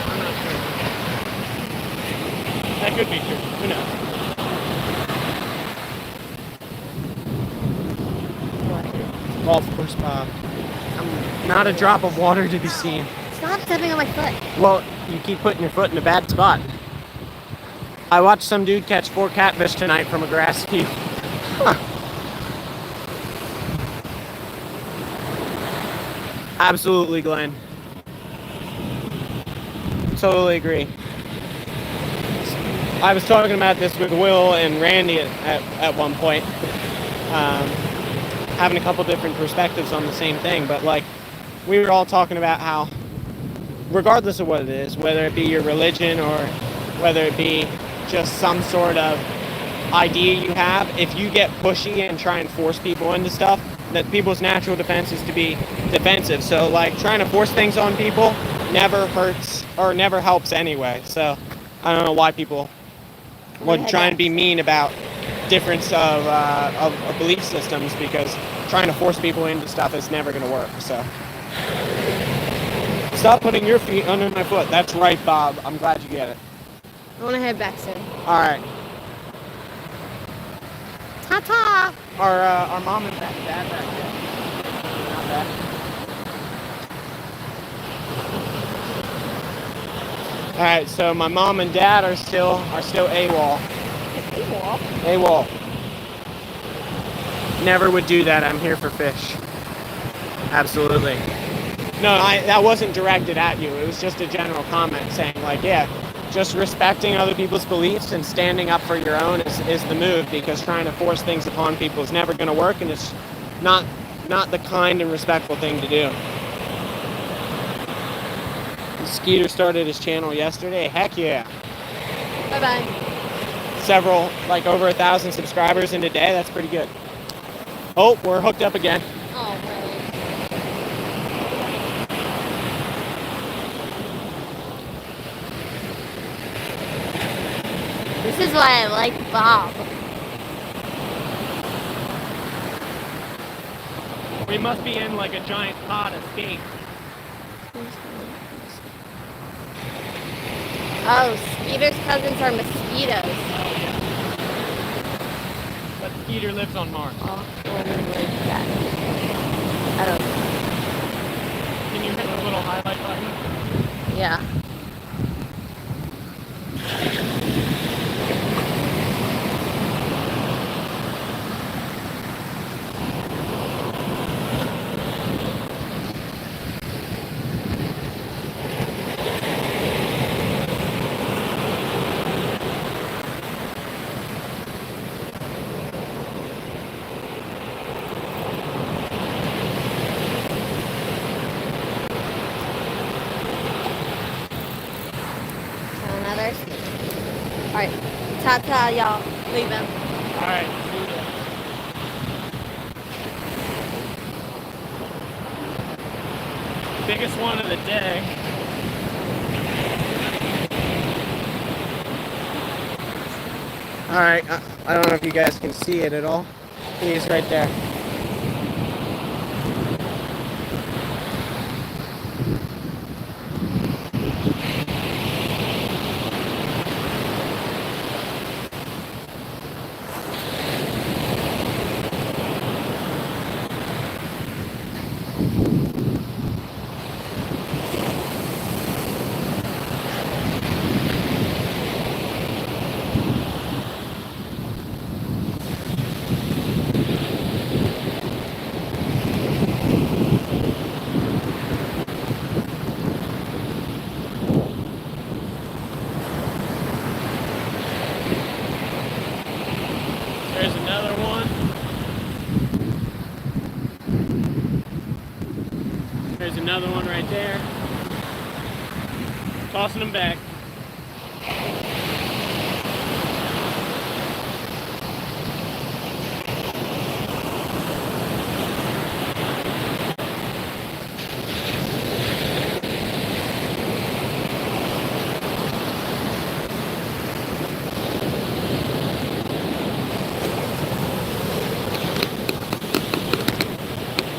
A: I'm not sure. That could be true. Who knows?
B: What?
A: Golf course, Bob. Not a drop of water to be seen.
B: Stop stepping on my foot.
A: Well, you keep putting your foot in a bad spot. I watched some dude catch 4 catfish tonight from a grass field. Absolutely, Glenn. Totally agree. I was talking about this with Will and Randy at one point, having a couple different perspectives on the same thing, but like we were all talking about how regardless of what it is, whether it be your religion or whether it be just some sort of idea you have, if you get pushy and try and force people into stuff, that people's natural defense is to be defensive. So like trying to force things on people never hurts or never helps anyway. So I don't know why people would try and be mean about difference of belief systems, because trying to force people into stuff is never going to work. So stop putting your feet under my foot. That's right, Bob. I'm glad you get it.
B: I want to head back soon.
A: All right.
B: Ta-ta!
A: Our mom and dad back there. Not bad. All right, so my mom and dad are still AWOL.
B: AWOL?
A: AWOL. Never would do that. I'm here for fish. Absolutely. No, that wasn't directed at you. It was just a general comment saying like, yeah, just respecting other people's beliefs and standing up for your own is the move, because trying to force things upon people is never going to work, and it's not the kind and respectful thing to do. Skeeter started his channel yesterday. Heck yeah.
B: Bye-bye.
A: Several, like over 1,000 subscribers in a day. That's pretty good. Oh, we're hooked up again.
B: Oh, really? This is why I like Bob.
A: We must be in like a giant pot of steak.
B: Oh, Skeeter's cousins are mosquitoes.
A: Oh, yeah. But Skeeter lives on Mars.
B: Oh, that. I don't know.
A: Can you hit the little highlight button?
B: Yeah. Ta-ta, y'all. Leaving.
C: Alright, see ya. Biggest one of the day.
A: All right, I don't know if you guys can see it at all. He's right there.
C: There's another one. There's another one right there. Tossing them back.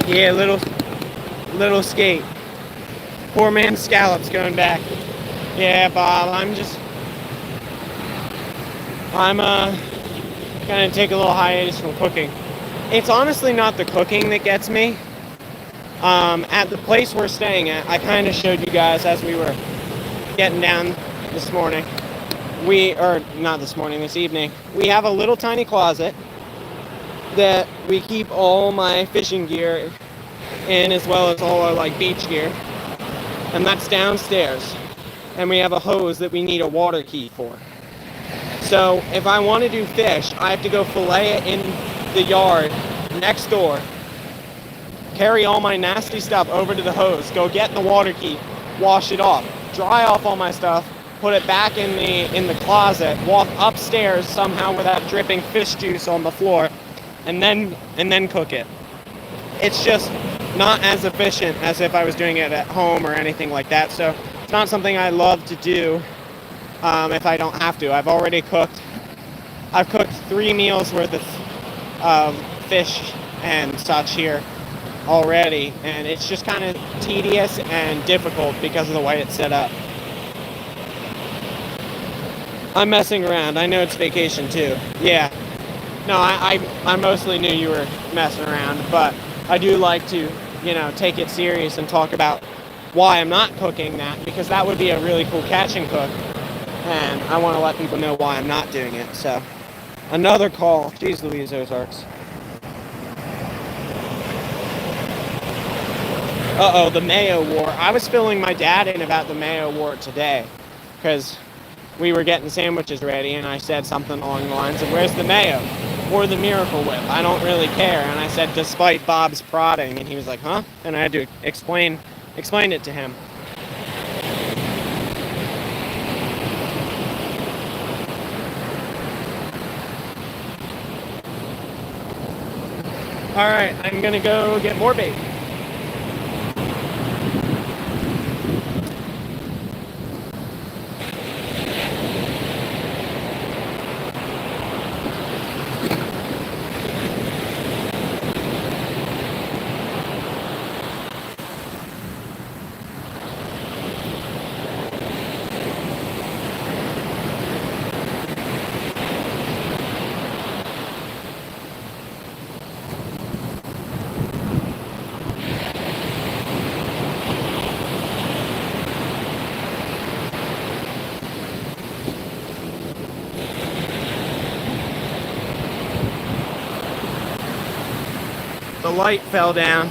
A: Yeah, little skate. Poor man's scallops going back. Yeah, Bob, I'm gonna take a little hiatus from cooking. It's honestly not the cooking that gets me. At the place we're staying at, I kind of showed you guys as we were getting down this morning. Not this morning, this evening. We have a little tiny closet that we keep all my fishing gear in, as well as all our like beach gear. And that's downstairs. And we have a hose that we need a water key for. So if I want to do fish, I have to go fillet it in the yard next door, carry all my nasty stuff over to the hose, go get the water key, wash it off, dry off all my stuff, put it back in the closet, walk upstairs somehow without dripping fish juice on the floor, and then cook it. It's just not as efficient as if I was doing it at home or anything like that. So it's not something I love to do if I don't have to. I've cooked 3 meals worth of fish and such here already, and it's just kind of tedious and difficult because of the way it's set up. I'm messing around. I know it's vacation too. Yeah. No, I mostly knew you were messing around, but I do like to, take it serious and talk about why I'm not cooking that, because that would be a really cool catch and cook, and I want to let people know why I'm not doing it. So, another call. Jeez Louise, Ozarks. Uh-oh, the mayo war. I was filling my dad in about the mayo war today, because we were getting sandwiches ready, and I said something along the lines of, where's the mayo? Or the Miracle Whip? I don't really care. And I said, despite Bob's prodding, and he was like, huh? And I had to explain it to him. All right, I'm gonna go get more bait. The light fell down.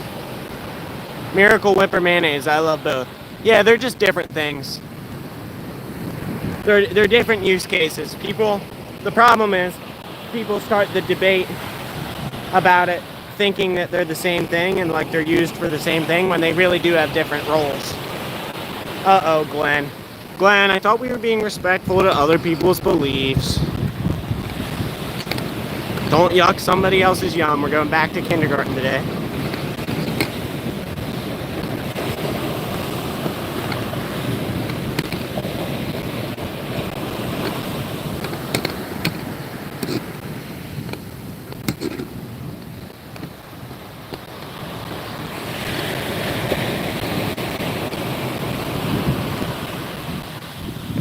A: Miracle Whip or mayonnaise, I love both. Yeah, they're just different things. They're different use cases. The problem is, people start the debate about it thinking that they're the same thing and like they're used for the same thing when they really do have different roles. Uh-oh, Glenn. Glenn, I thought we were being respectful to other people's beliefs. Don't yuck somebody else's yum. We're going back to kindergarten today.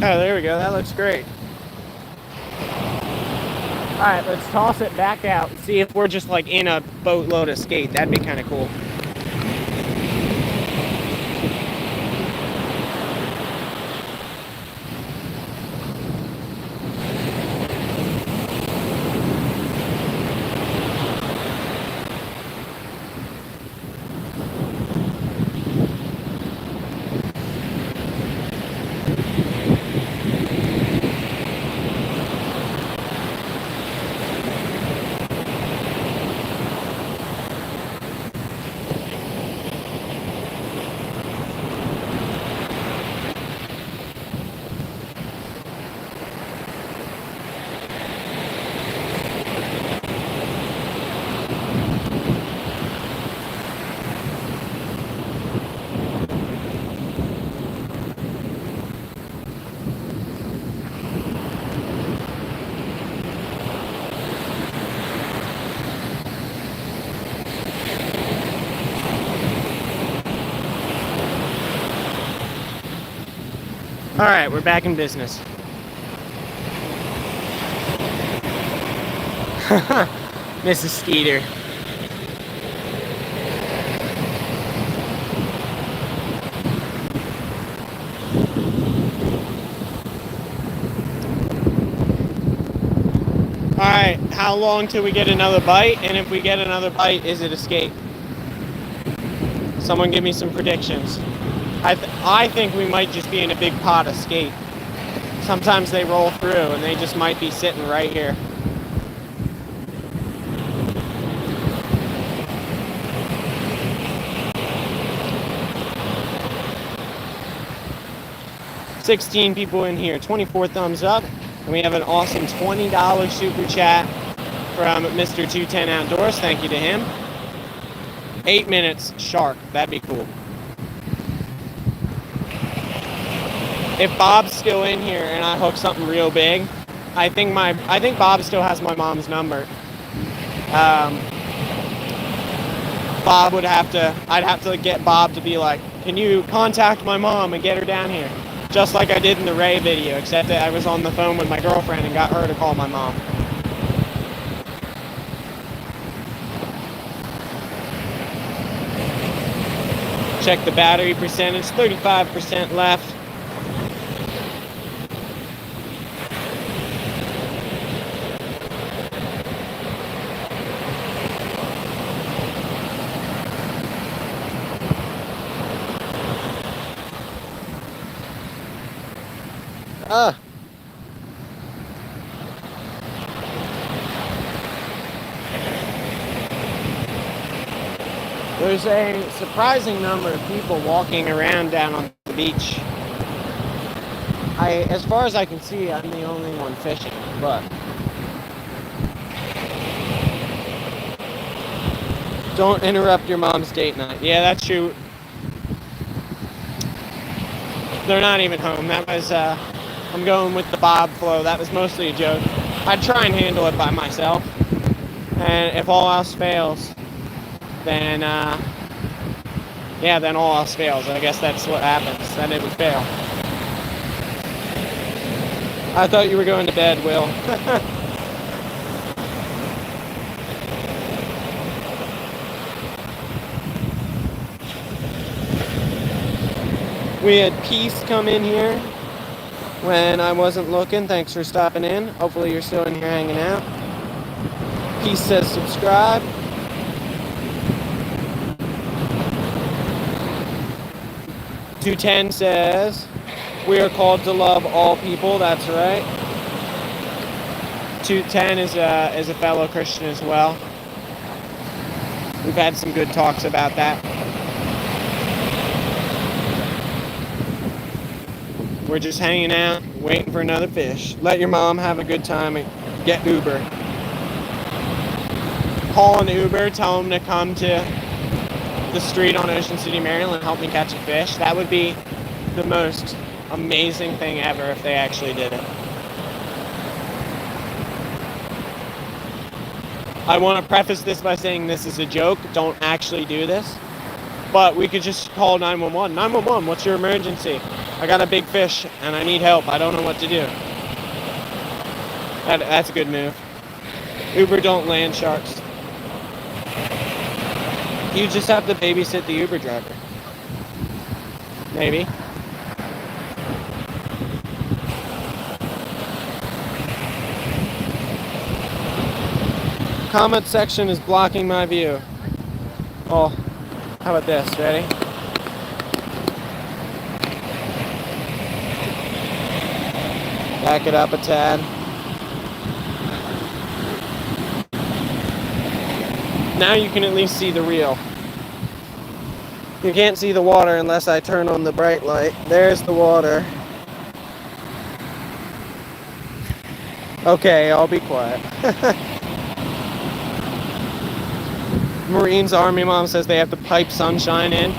A: Oh, there we go. That looks great. Alright, let's toss it back out and see if we're just like in a boatload of skate. That'd be kind of cool. Alright, we're back in business. Mrs. Skeeter. Alright, how long till we get another bite? And if we get another bite, is it escape? Someone give me some predictions. I think we might just be in a big pot of skate. Sometimes they roll through and they just might be sitting right here. $16 people in here, 24 thumbs up, and we have an awesome $20 super chat from Mr. 210 Outdoors. Thank you to him. 8 minutes shark, that'd be cool. If Bob's still in here and I hook something real big, I think Bob still has my mom's number. I'd have to get Bob to be like, can you contact my mom and get her down here? Just like I did in the Ray video, except that I was on the phone with my girlfriend and got her to call my mom. Check the battery percentage, 35% left. There's a surprising number of people walking around down on the beach. As far as I can see, I'm the only one fishing, but don't interrupt your mom's date night. Yeah, that's true. They're not even home. That was, I'm going with the Bob flow. That was mostly a joke. I'd try and handle it by myself. And if all else fails, then, then all else fails. I guess that's what happens. Then it would fail. I thought you were going to bed, Will. We had Peace come in here when I wasn't looking. Thanks for stopping in. Hopefully you're still in here hanging out. Peace says subscribe. $210 says, we are called to love all people. That's right. 210 is a fellow Christian as well. We've had some good talks about that. We're just hanging out, waiting for another fish. Let your mom have a good time and get Uber. call an Uber, tell them to come to the street on Ocean City, Maryland, and help me catch a fish. That would be the most amazing thing ever if they actually did it. I want to preface this by saying this is a joke. Don't actually do this. But we could just call 911. 911, what's your emergency? I got a big fish and I need help. I don't know what to do. That's a good move. Uber don't land sharks. You just have to babysit the Uber driver. Maybe. Comment section is blocking my view. Oh, how about this? Ready? Back it up a tad. Now you can at least see the reel. You can't see the water unless I turn on the bright light. There's the water. Okay, I'll be quiet. Marines Army Mom says they have to pipe sunshine in.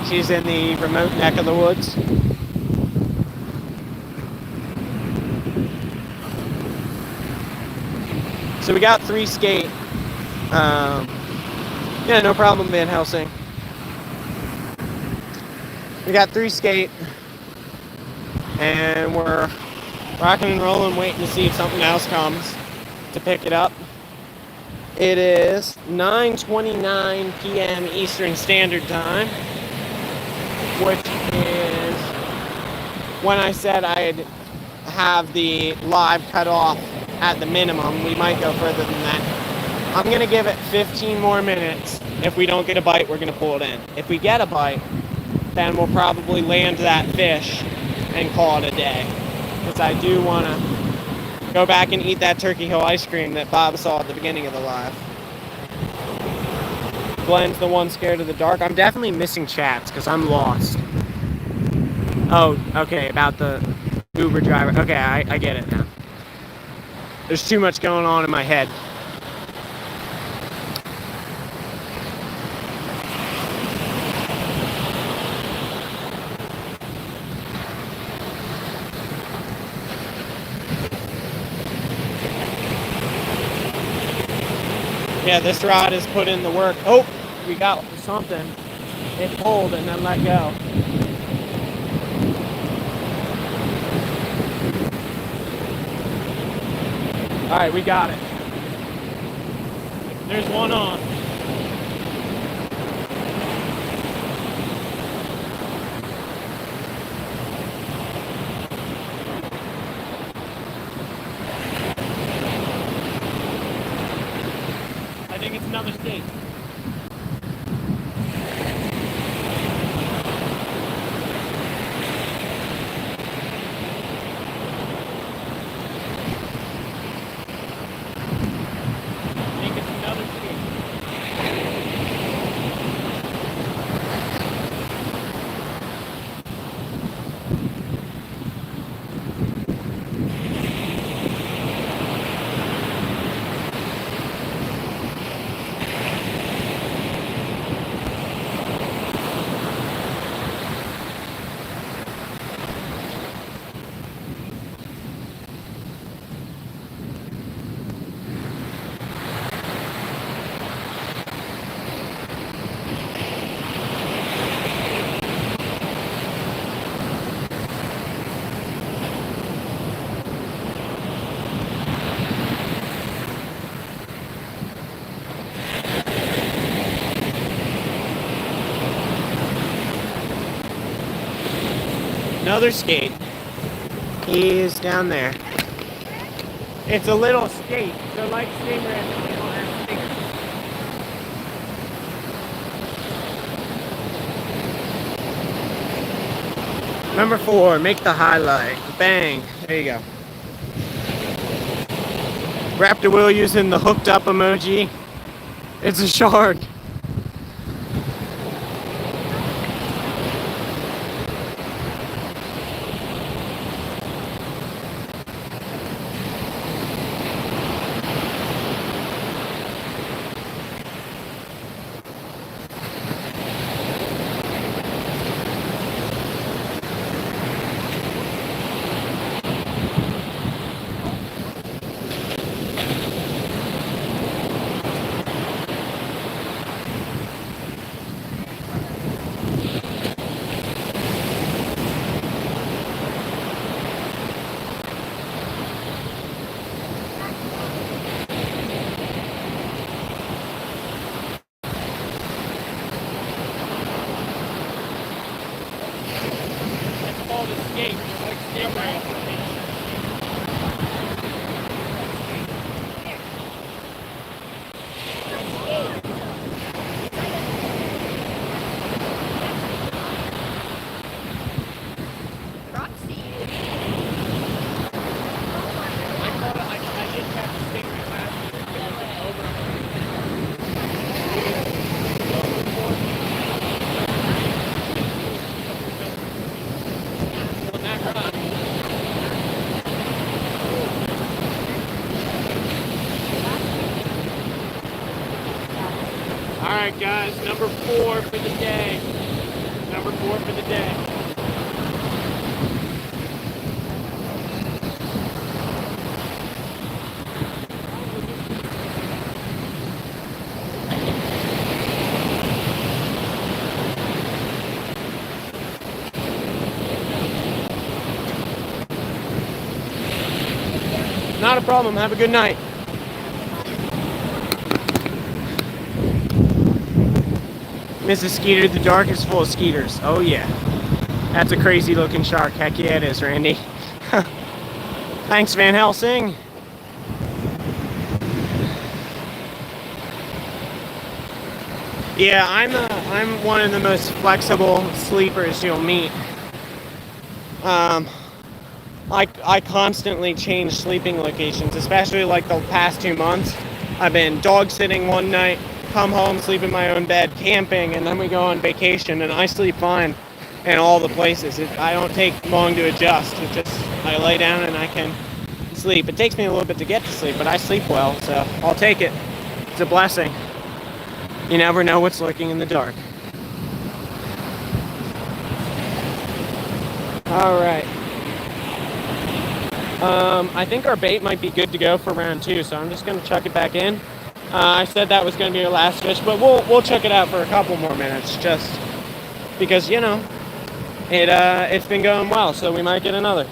A: She's in the remote neck of the woods. So we got 3 skate. Yeah, no problem, Van Helsing. We got 3 skate. And we're rocking and rolling, waiting to see if something else comes to pick it up. It is 9:29 p.m. Eastern Standard Time, which is when I said I'd have the live cut off at the minimum. We might go further than that. I'm going to give it 15 more minutes. If we don't get a bite, we're going to pull it in. If we get a bite, then we'll probably land that fish and call it a day. Because I do want to go back and eat that Turkey Hill ice cream that Bob saw at the beginning of the live. Glenn's the one scared of the dark. I'm definitely missing chats because I'm lost. Oh, okay, about the Uber driver. Okay, I get it now. There's too much going on in my head. Yeah, this rod has put in the work. Oh, we got something. It pulled and then let go. All right, we got it. There's one on. I think it's another skate. Another skate. He's down there. It's a little skate. They're like stingrays. They don't have stingers. Number 4, make the highlight. Bang. There you go. Raptor Will using the hooked up emoji. It's a shark.
C: Alright guys, number 4 for the day. Number 4 for the day. Not a problem. Have a good night.
A: Mrs. Skeeter, the dark is full of skeeters. Oh yeah. That's a crazy looking shark. Heck yeah it is, Randy. Thanks, Van Helsing. Yeah, I'm one of the most flexible sleepers you'll meet. I constantly change sleeping locations, especially like the past 2 months. I've been dog sitting one night, come home, sleep in my own bed, camping, and then we go on vacation, and I sleep fine in all the places. I don't take long to adjust. I lay down and I can sleep. It takes me a little bit to get to sleep, but I sleep well, so I'll take it. It's a blessing. You never know what's lurking in the dark. All right. I think our bait might be good to go for round 2, so I'm just going to chuck it back in. I said that was going to be our last fish, but we'll check it out for a couple more minutes, just because, you know, it's been going well, so we might get another.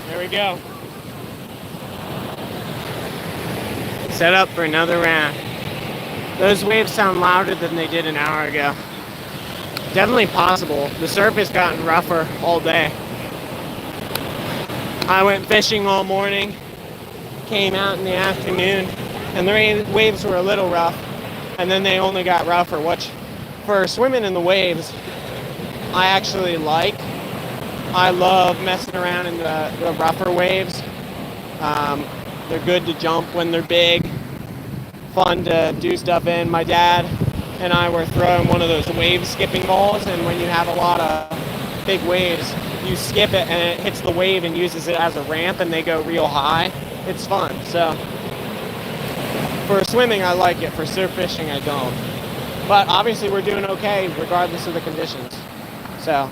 A: There we go. Set up for another round. Those waves sound louder than they did an hour ago. Definitely possible. The surf has gotten rougher all day. I went fishing all morning, came out in the afternoon, and the waves were a little rough, and then they only got rougher, which for swimming in the waves, I actually like. I love messing around in the rougher waves. They're good to jump when they're big, fun to do stuff in. My dad and I were throwing one of those wave skipping balls, and when you have a lot of big waves, you skip it and it hits the wave and uses it as a ramp, and they go real high. It's fun. So for swimming, I like it. For surf fishing, I don't. But obviously we're doing okay regardless of the conditions. So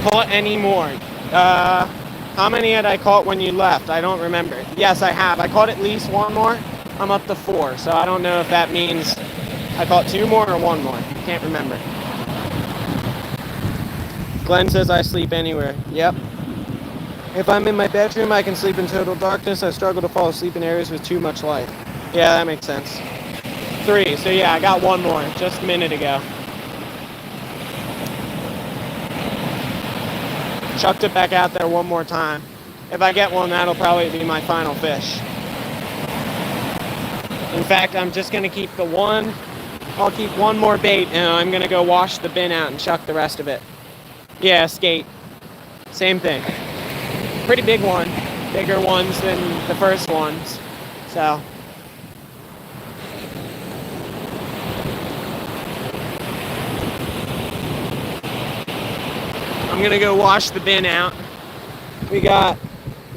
A: caught any more? How many had I caught when you left? I don't remember. Yes, I have. I caught at least one more. I'm up to 4, so I don't know if that means I caught 2 more or 1 more. Can't remember. Glenn says I sleep anywhere. Yep. If I'm in my bedroom, I can sleep in total darkness. I struggle to fall asleep in areas with too much light. Yeah, that makes sense. 3. So yeah, I got 1 more just a minute ago. Chucked it back out there 1 more time. If I get one, that'll probably be my final fish. In fact, I'm just going to keep the one. I'll keep 1 more bait, and I'm going to go wash the bin out and chuck the rest of it. Yeah, skate. Same thing. Pretty big one. Bigger ones than the first ones. So I'm I'm gonna go wash the bin out. We got,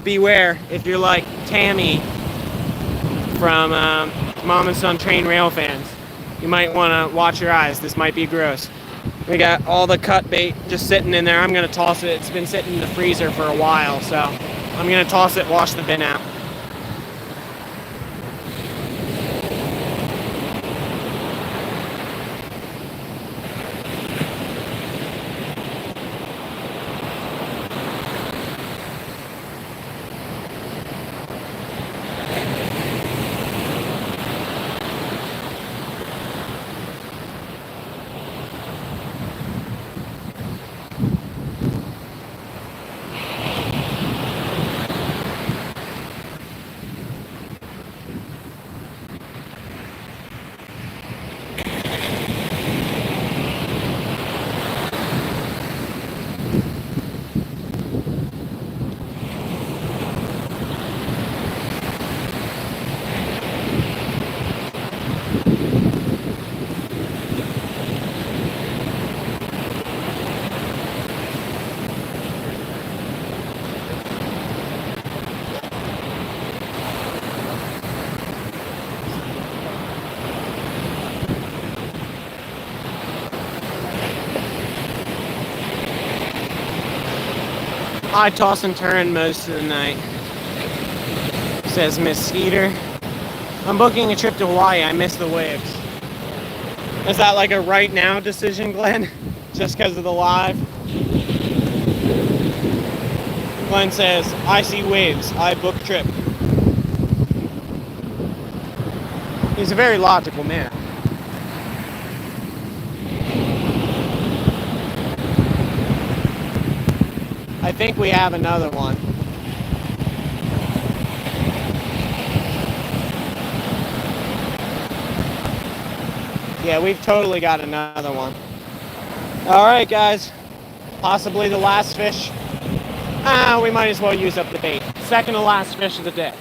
A: beware if you're like Tammy from Mom and Son Train Rail Fans. You might want to watch your eyes. This might be gross. We got all the cut bait just sitting in there. I'm gonna toss it. It's been sitting in the freezer for a while, so I'm gonna toss it, wash the bin out. I toss and turn most of the night, says Miss Skeeter. I'm booking a trip to Hawaii. I miss the waves. Is that like a right now decision, Glenn? Just because of the live? Glenn says, I see waves. I book trip. He's a very logical man. I think we have another one. Yeah, we've totally got another one. All right, guys. Possibly the last fish. We might as well use up the bait. Second to last fish of the day.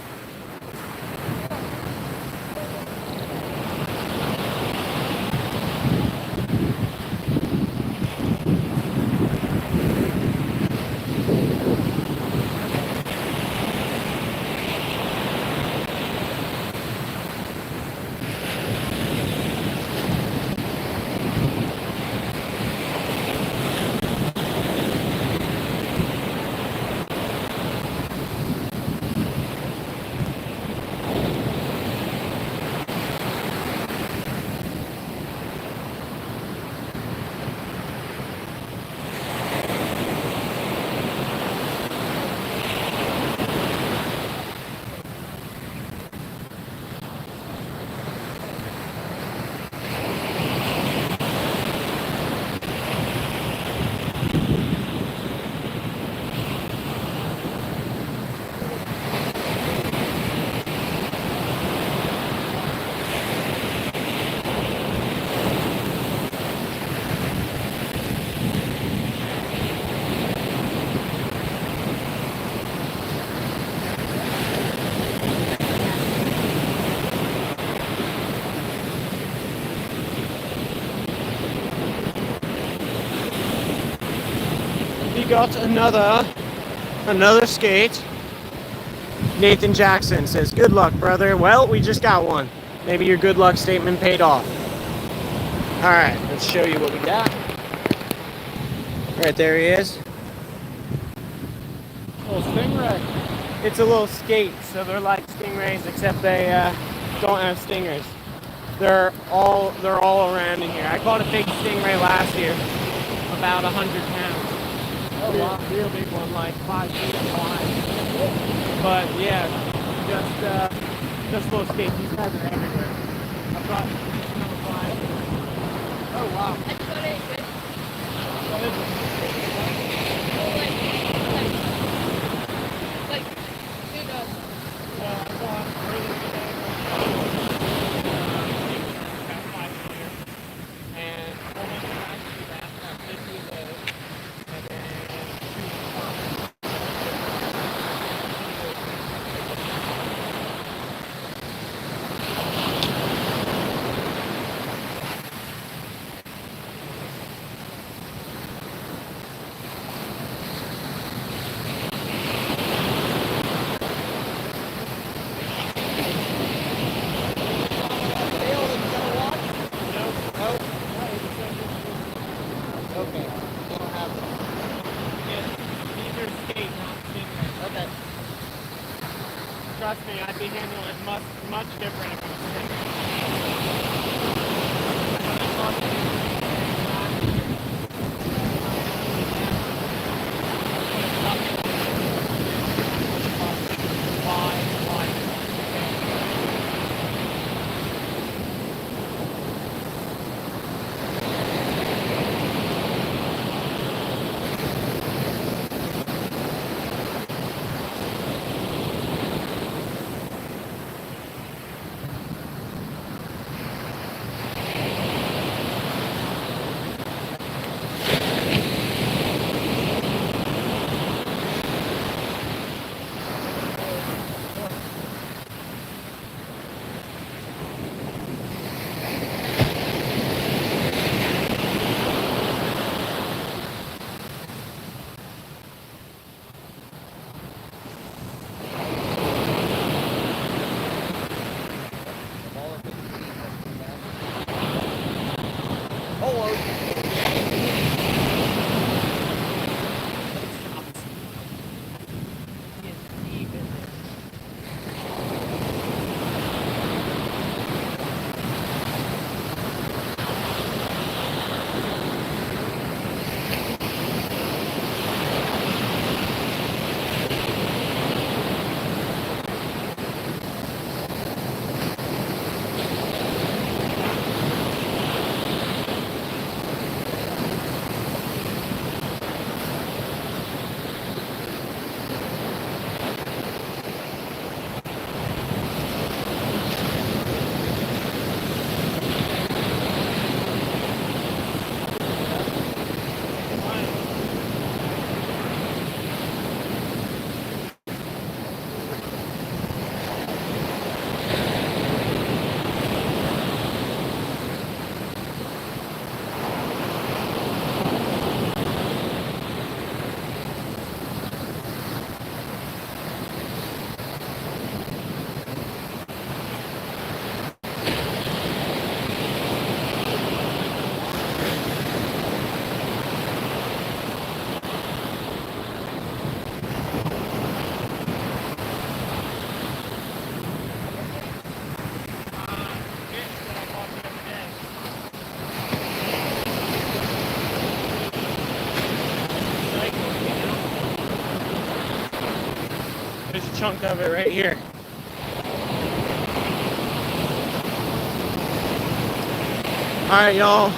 A: We got another skate. Nathan Jackson says, good luck, brother. Well, we just got one. Maybe your good luck statement paid off. All right, let's show you what we got. Right there he is.
C: Little stingray.
A: It's a little skate, so they're like stingrays, except they don't have stingers. They're all around in here. I caught a big stingray last year, about 100 pounds.
C: Oh, wow.
A: Real big one, like 5 feet wide. But yeah, just little skates. These guys are everywhere. I've got number 5. Oh wow.
B: I just got it. Good.
A: What is it?
B: Like, two dogs.
A: I got earlier today. About 5 here. And 400 pounds to that. About 50 of those. And then 2 pounds. Okay. You don't have them.
C: Yes, these are skate, not stingray.
A: Okay.
C: Trust me, I'd be handling it much different if it was stingray.
A: There's a chunk of it right here. Alright, y'all.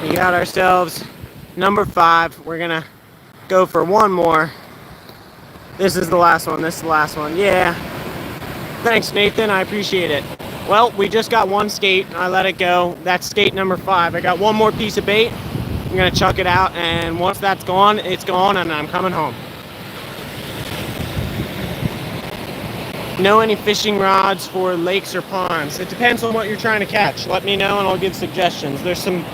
A: We got ourselves number 5. We're gonna go for one more. This is the last one. This is the last one. Yeah. Thanks, Nathan. I appreciate it. Well, we just got one skate. I let it go. That's skate number 5. I got one more piece of bait. I'm gonna chuck it out, and once that's gone, it's gone, and I'm coming home. Know any fishing rods for lakes or ponds? It depends on what you're trying to catch. Let me know and I'll give suggestions. There's some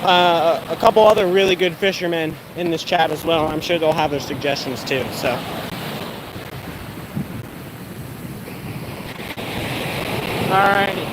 A: a couple other really good fishermen in this chat as well. I'm sure they'll have their suggestions too. So alrighty.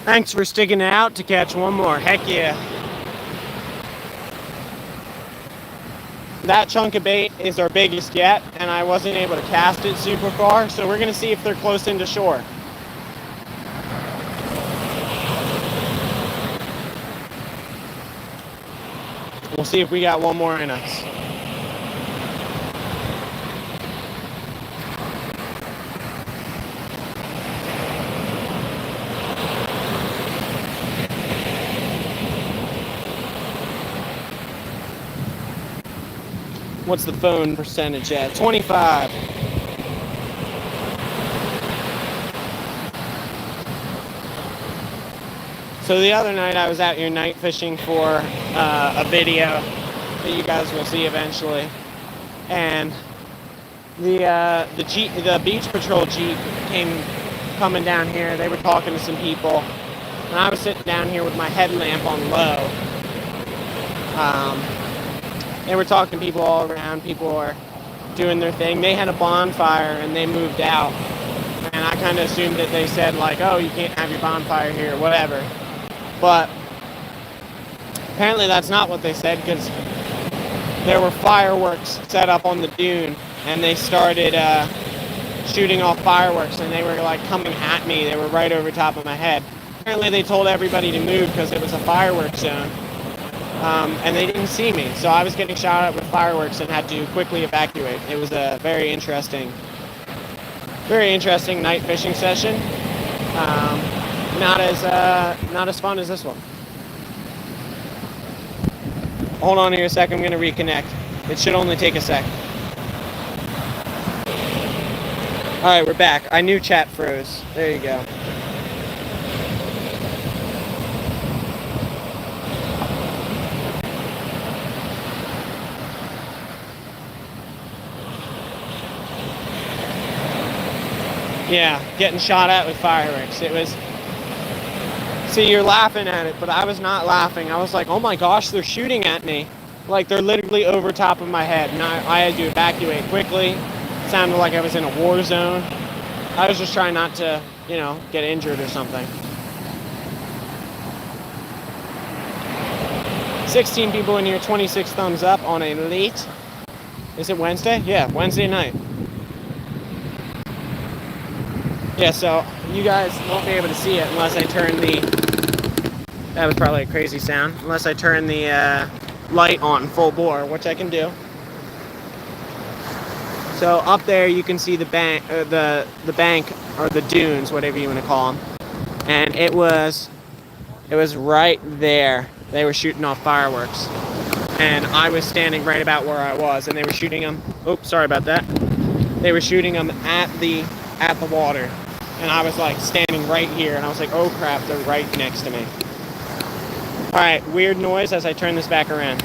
A: Thanks for sticking it out to catch one more. Heck yeah. That chunk of bait is our biggest yet, and I wasn't able to cast it super far, so we're gonna see if they're close into shore. We'll see if we got one more in us. What's the phone percentage at? 25. So the other night I was out here night fishing for a video that you guys will see eventually, and the beach patrol jeep came coming down here. They were talking to some people, and I was sitting down here with my headlamp on low. They were talking to people all around. People were doing their thing. They had a bonfire and they moved out. And I kind of assumed that they said like, oh, you can't have your bonfire here or whatever. But apparently that's not what they said, because there were fireworks set up on the dune and they started shooting off fireworks, and they were like coming at me. They were right over top of my head. Apparently they told everybody to move because it was a fireworks zone. And they didn't see me, so I was getting shot at with fireworks and had to quickly evacuate. It was a very interesting night fishing session. Not as fun as this one. Hold on here a sec. I'm gonna reconnect. It should only take a sec. All right, we're back. I knew chat froze. There you go. Yeah, getting shot at with fireworks. It was... See, you're laughing at it, but I was not laughing. I was like, oh my gosh, they're shooting at me. Like, they're literally over top of my head. And I had to evacuate quickly. It sounded like I was in a war zone. I was just trying not to, you know, get injured or something. 16 people in here, 26 thumbs up on a late... Is it Wednesday? Yeah, Wednesday night. Yeah, so you guys won't be able to see it unless I turn the... That was probably a crazy sound. Unless I turn the light on full bore, which I can do. So up there you can see the bank, the bank, or the dunes, whatever you want to call them. And it was right there. They were shooting off fireworks. And I was standing right about where I was, and they were shooting them. Oops, sorry about that. They were shooting them at the water. And I was like standing right here, and I was like, oh crap, they're right next to me. Alright, weird noise as I turn this back around.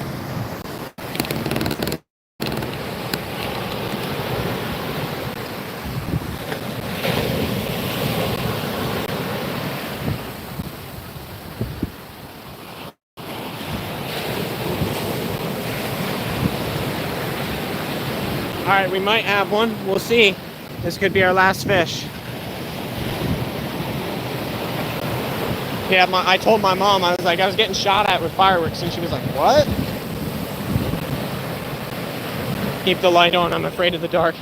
A: Alright, we might have one. We'll see. This could be our last fish. Yeah, I told my mom, I was like, I was getting shot at with fireworks, and she was like, what? Keep the light on, I'm afraid of the dark.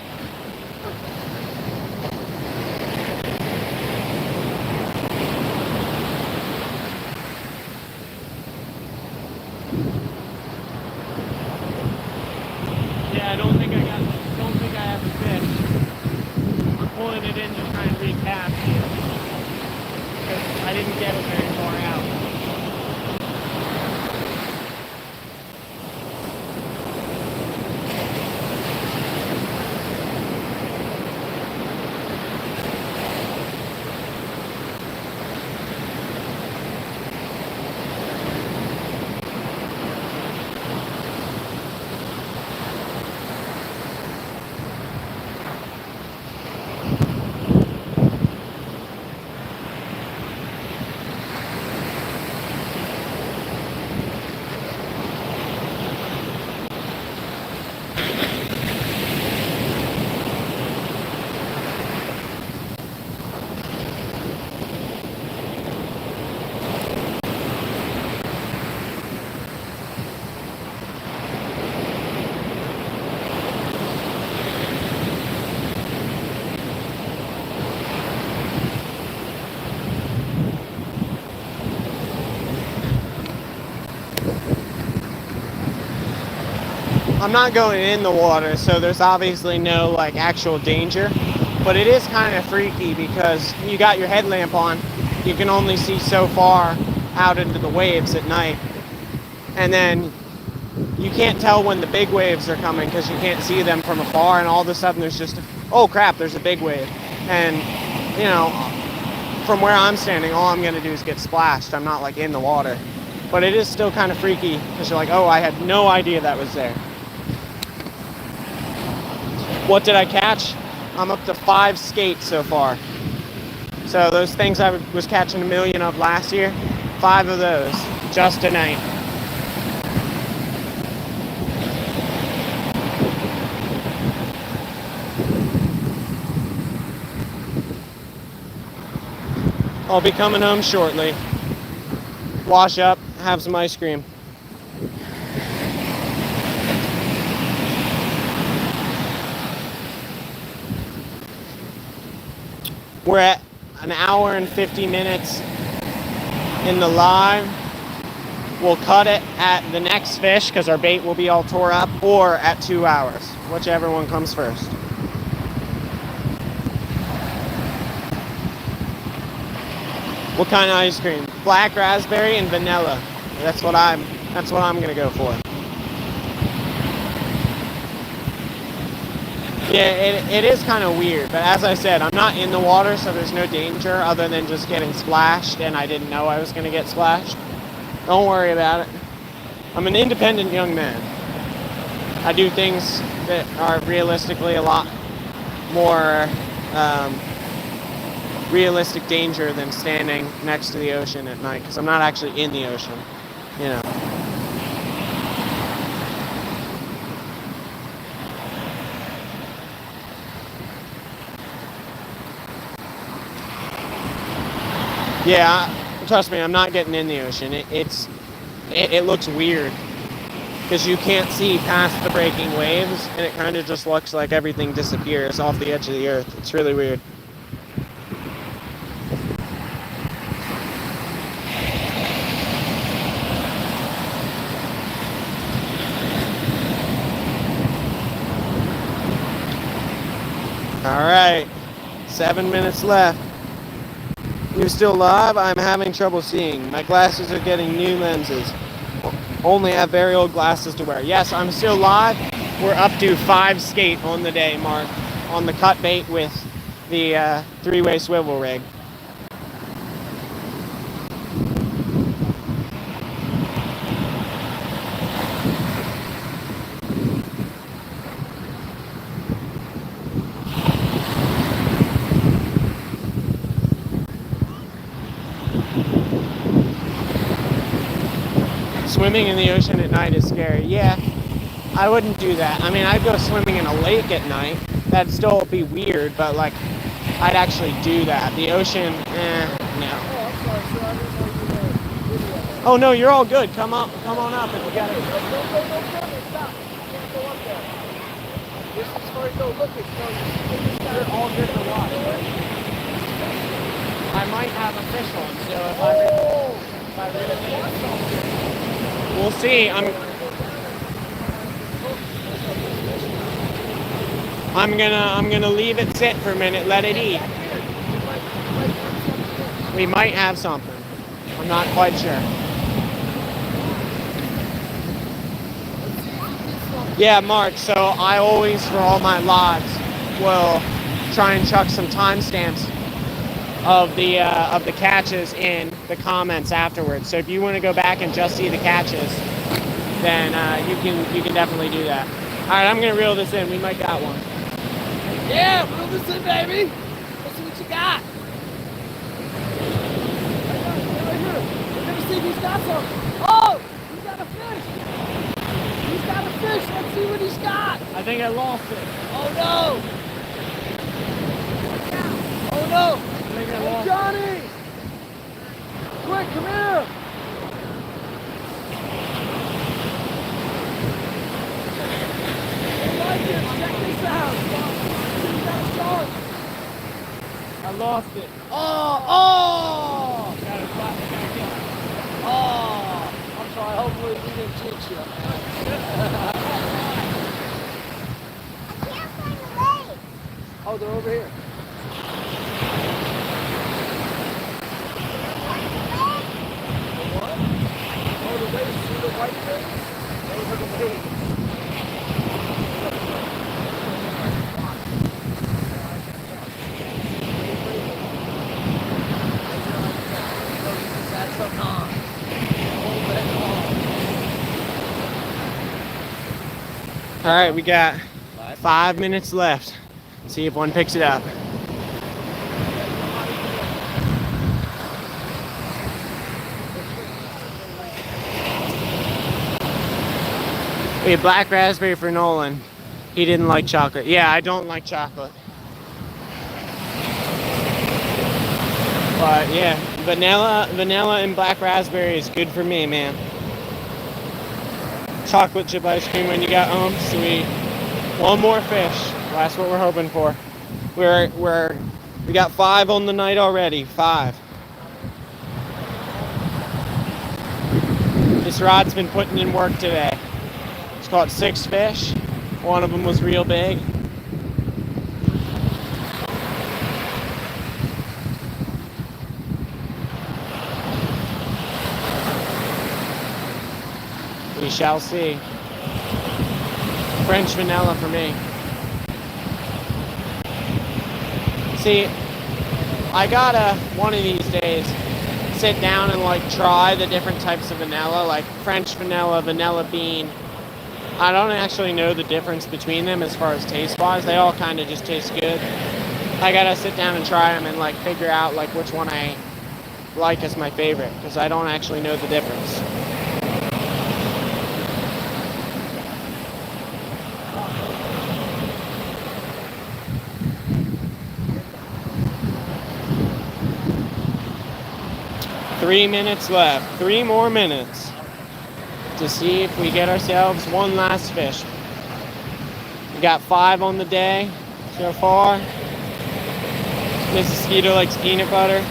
A: Yeah, I don't think I have the fish. I'm pulling it in to try and recast. I didn't get it very far out. I'm not going in the water, so there's obviously no like actual danger. But it is kind of freaky because you got your headlamp on. You can only see so far out into the waves at night. And then you can't tell when the big waves are coming because you can't see them from afar, and all of a sudden there's just, oh crap, there's a big wave. And, you know, from where I'm standing, all I'm going to do is get splashed. I'm not like in the water. But it is still kind of freaky because you're like, oh, I had no idea that was there. What did I catch? I'm up to 5 skates so far. So those things I was catching a million of last year, 5 of those just tonight. I'll be coming home shortly. Wash up, have some ice cream. We're at an hour and 50 minutes in the live. We'll cut it at the next fish because our bait will be all tore up, or at 2 hours, whichever one comes first. What kind of ice cream? Black raspberry and vanilla. That's what I'm gonna go for. Yeah, it is kind of weird, but as I said, I'm not in the water, so there's no danger other than just getting splashed, and I didn't know I was gonna get splashed. Don't worry about it. I'm an independent young man. I do things that are realistically a lot more realistic danger than standing next to the ocean at night, because I'm not actually in the ocean, you know. Yeah, trust me, I'm not getting in the ocean. It looks weird because you can't see past the breaking waves, and it kind of just looks like everything disappears off the edge of the earth. It's really weird. All right, 7 minutes left. You still live? I'm having trouble seeing. My glasses are getting new lenses. Only have very old glasses to wear. Yes, I'm still live. We're up to 5 skate on the day, Mark, on the cut bait with the 3-way swivel rig. Swimming in the ocean at night is scary. Yeah, I wouldn't do that. I mean, I'd go swimming in a lake at night. That'd still be weird, but like, I'd actually do that. The ocean, no. Oh no, you're all good. Come on up if you got it.
C: Stop. Can't go up there. This is where you go. Look, you're all good to watch.
A: I might have a fish on, so if I really we'll see. I'm gonna leave it sit for a minute, let it eat. We might have something. I'm not quite sure. Yeah, Mark, so I always, for all my lives, will try and chuck some timestamps of the catches in the comments afterwards. So if you want to go back and just see the catches, then you can definitely do that. All right, I'm gonna reel this in. We might got one.
C: Yeah, reel this in, baby. Let's see what you got. Right here. We're gonna see if he's got some. Oh, he's got a fish. He's got a fish. Let's see what he's got.
A: I think I lost it.
C: Oh no. Oh no. Hey, Johnny! Quick, come here! Hey, Mike, check this out! You got a shark!
A: I lost it.
C: Oh!
A: Got it, got it.
C: Oh! I'm sorry, hopefully we didn't jinx you. Oh, they're over here. The what? Oh, the waves. See the white things? Those are the waves.
A: All right, we got 5 minutes left. See if one picks it up. We had black raspberry for Nolan. He didn't like chocolate. Yeah, I don't like chocolate. But yeah, vanilla and black raspberry is good for me, man. Chocolate chip ice cream when you got home, sweet. One more fish. That's what we're hoping for. We got 5 on the night already. 5. This rod's been putting in work today. It's caught 6 fish. One of them was real big. We shall see. French vanilla for me. See, I gotta, one of these days, sit down and like try the different types of vanilla, like French vanilla, vanilla bean. I don't actually know the difference between them as far as taste-wise. They all kind of just taste good. I gotta sit down and try them and like figure out like which one I like as my favorite, because I don't actually know the difference. Three minutes left. 3 more minutes to see if we get ourselves one last fish. We got 5 on the day so far. Mrs. Skeeter likes peanut butter.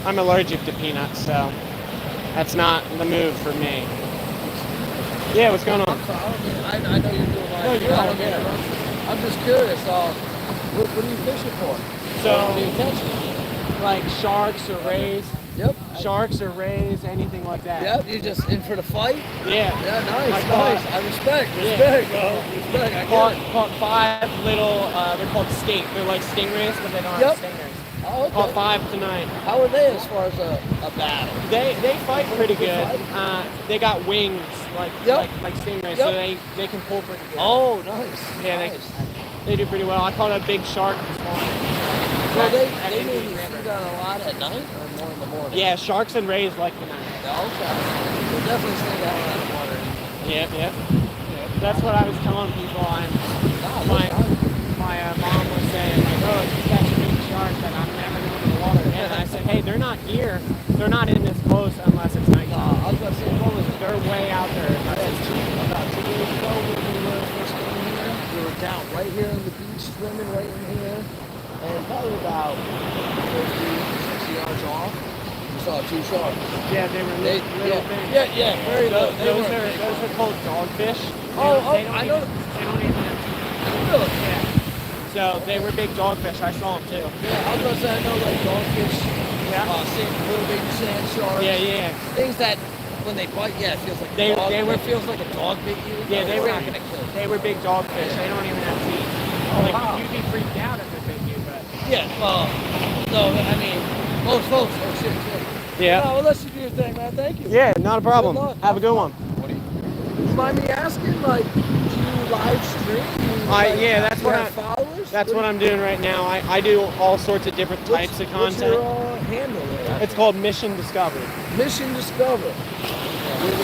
A: I'm allergic to peanuts, so that's not the move for me. Yeah, what's going on?
C: I know you're doing
A: No, you're all good.
C: I'm just curious. What are you fishing for?
A: So,
C: What are you catching?
A: like sharks or rays.
C: Yep.
A: Sharks or rays, anything like that.
C: Yep. You just in for the fight?
A: Yeah.
C: Yeah. Nice.
A: I caught-
C: Nice. I respect.
A: Yeah.
C: Respect. Bro. Respect. I
A: Caught 5 little, they're called skate. They're like stingrays, but they don't
C: Yep.
A: have stingers.
C: Oh, okay.
A: Caught 5 tonight.
C: How are they as far as a battle?
A: They fight pretty good.
C: Fight?
A: They got wings like
C: Yep.
A: like stingrays, so
C: Yep.
A: they can pull pretty good.
C: Oh, nice.
A: Yeah,
C: Nice.
A: they do pretty well. I caught a big shark this morning.
C: So
A: At
C: they
A: Indian
C: maybe
A: River.
C: feed on a lot at night or more in the morning?
A: Yeah, sharks and rays like the night.
C: Yeah, okay. We'll definitely stay down in that water.
A: Yep. That's what I was telling people. My mom was saying like, oh, if you catch a big shark, then I'm never going to the water again. And I said, hey, they're not here. They're not in this close unless it's night.
C: I was going to say, what was it?
A: They're way out there.
C: About 2 years ago when we were first coming here, we were down right here on the beach, swimming right in here, and probably about 50, 60 yards off, we saw 2 sharks.
A: Yeah, they were little things.
C: Yeah, very little.
A: Those are called dogfish.
C: I know.
A: They don't even have teeth.
C: Really?
A: Yeah. So they were big dogfish. I saw them too.
C: Yeah, I was going to say, I know like dogfish, little baby sand sharks.
A: Yeah.
C: Things that, when they bite, it feels like
A: They
C: a dog.
A: were-
C: It feels like a dog bit you.
A: Yeah, they
C: It's
A: were.
C: not going to kill you.
A: They were big dogfish. They don't even have teeth.
C: Oh,
A: Like
C: wow.
A: you'd be freaked out if they bit you, but
C: Yeah, well, no, I mean, most folks, oh shit.
A: yeah.
C: No, well, let's do your thing, man. Thank you.
A: Yeah, not a problem.
C: Good luck.
A: Have a good one.
C: You mind me asking, like, do you live stream?
A: Yeah, that's
C: do
A: what
C: you have followers?
A: That's what I'm doing right now. I do all sorts of different types of
C: What's
A: content.
C: your handle there?
A: It's called Mission Discovery.
C: Mission Discover.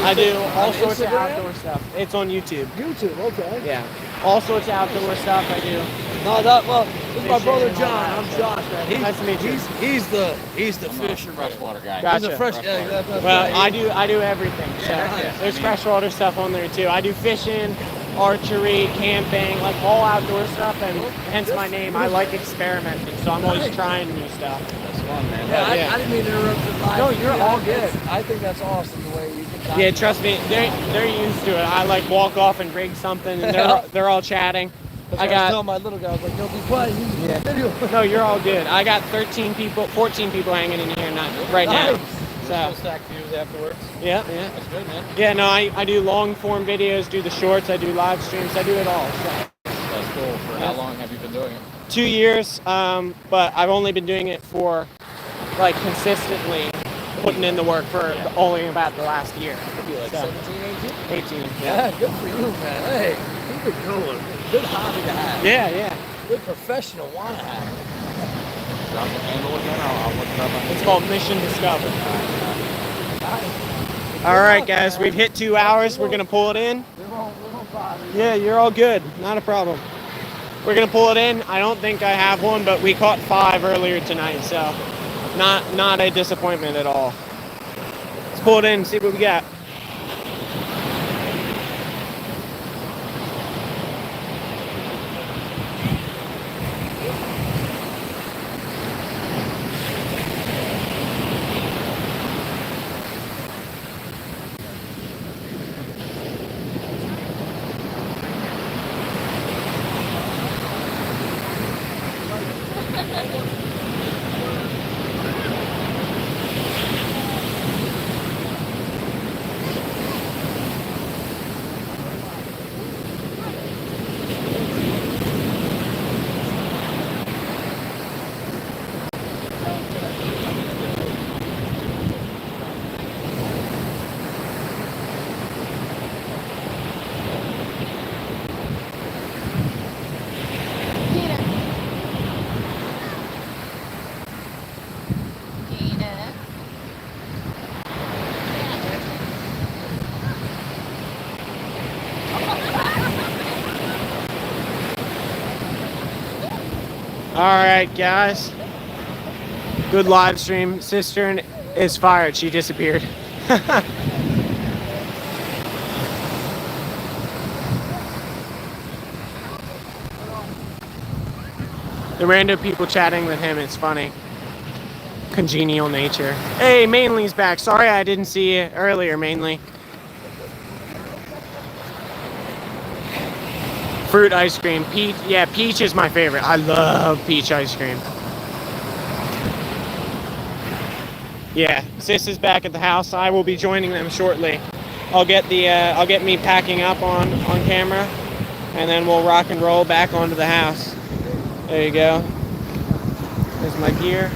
A: I do all
C: On
A: sorts of
C: Instagram?
A: outdoor stuff. It's on YouTube.
C: YouTube, okay.
A: Yeah, all sorts of outdoor stuff I do.
C: No, this is my
A: Fishing
C: brother
A: and all
C: John.
A: that,
C: I'm
A: so-
C: Josh, man.
A: Nice to meet you.
C: He's the fish and freshwater guy.
A: Gotcha.
C: He's a fresh, that's
A: Well,
C: right.
A: I do everything. So
C: Yeah,
A: there's freshwater stuff on there too. I do fishing, archery, camping, like all outdoor stuff, and hence my name. I like experimenting, so I'm always trying new stuff.
C: That's fun, man.
A: Yeah,
C: Yeah, I didn't mean to interrupt the live.
A: No, you're all good.
C: I think that's awesome the way you can.
A: Yeah, trust me, they're used to it. I like walk off and rig something, and they're all chatting.
C: That's why I was telling my little guy, I was like, "Yo, be quiet. You
A: Yeah.
C: video."
A: No, you're all good. I got 14 people hanging in here right now.
C: Nice.
A: So
D: stack views afterwards.
A: yeah.
D: That's good, man.
A: Yeah, no, I do long form videos, do the shorts, I do live streams, I do it all. So
D: That's cool. For how long have you been doing it?
A: 2 years, but I've only been doing it for like consistently putting in the work for only about the last year.
C: Could be like
A: So,
C: 17, 18.
A: 18.
C: Yeah, good for you, man. Hey, keep it going. Good hobby to have.
A: Yeah.
C: Good professional want to have.
D: Drop the handle again. I'll look it up.
A: It's called Mission Discovered.
C: Nice.
A: All right, guys, we've hit 2 hours. We're gonna pull it in.
C: We won't bother you.
A: Yeah, you're all good. Not a problem. We're gonna pull it in. I don't think I have one, but we caught 5 earlier tonight, so not a disappointment at all. Let's pull it in and see what we got. All right, guys. Good live stream. Cistern is fired. She disappeared. The random people chatting with him, it's funny. Congenial nature. Hey, Mainly's back. Sorry I didn't see you earlier, Mainly. Fruit ice cream. Peach. Yeah, peach is my favorite. I love peach ice cream. Yeah, Sis is back at the house. I will be joining them shortly. I'll get me packing up on camera, and then we'll rock and roll back onto the house. There you go. There's my gear.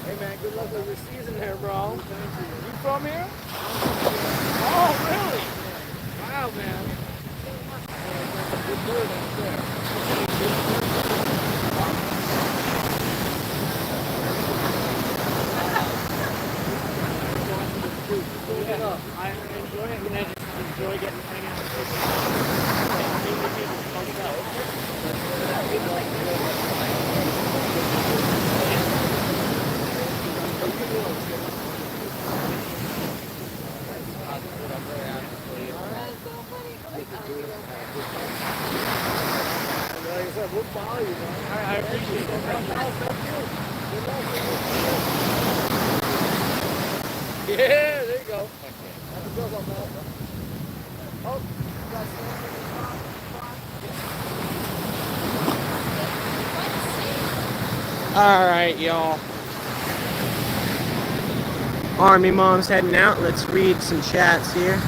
C: Hey man, good luck with your season there, bro. You from here? Oh, really? Wow, man. That's a good bird out there. Yeah, I enjoy it, and I just enjoy getting to hang out with people. And meet the people myself. Like I said, we'll follow you, man. I appreciate it. Yeah, there you go. That's a good one, man. Oh, you guys
A: All right, y'all. Army mom's heading out. Let's read some chats here.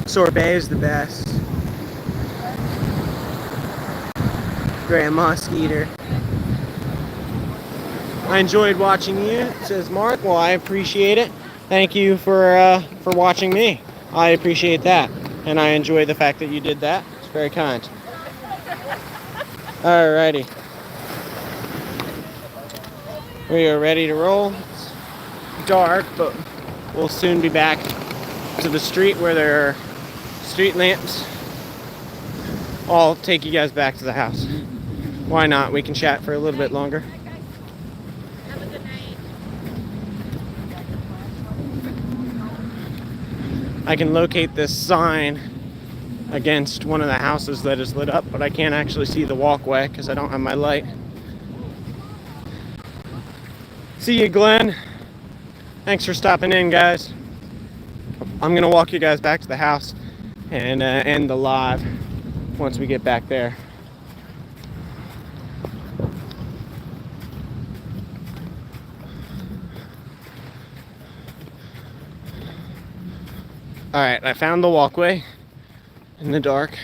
A: Sorbet is the best. Grandma Skeeter. I enjoyed watching you, says Mark. Well, I appreciate it. Thank you for watching me. I appreciate that. And I enjoy the fact that you did that. It's very kind. Alrighty. We are ready to roll. It's dark, but we'll soon be back to the street where there are street lamps. I'll take you guys back to the house. Why not? We can chat for a little bit longer.
B: Have a good night.
A: I can locate this sign against one of the houses that is lit up, but I can't actually see the walkway because I don't have my light. See you, Glenn. Thanks for stopping in, guys. I'm gonna walk you guys back to the house and end the live once we get back there. Alright, I found the walkway in the dark.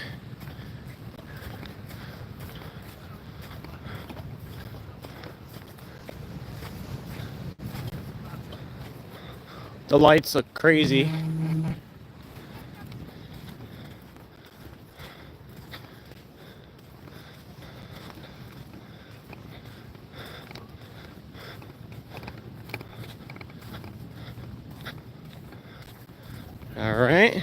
A: The lights look crazy. All right.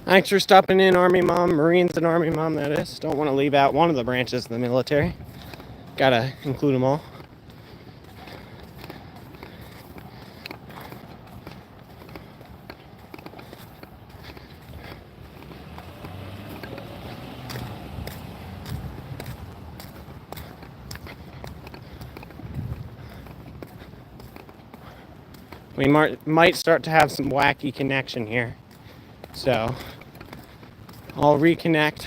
A: Thanks for stopping in, Army Mom, Marines and Army Mom, that is. Don't want to leave out one of the branches of the military. Gotta include them all. We might start to have some wacky connection here. So I'll reconnect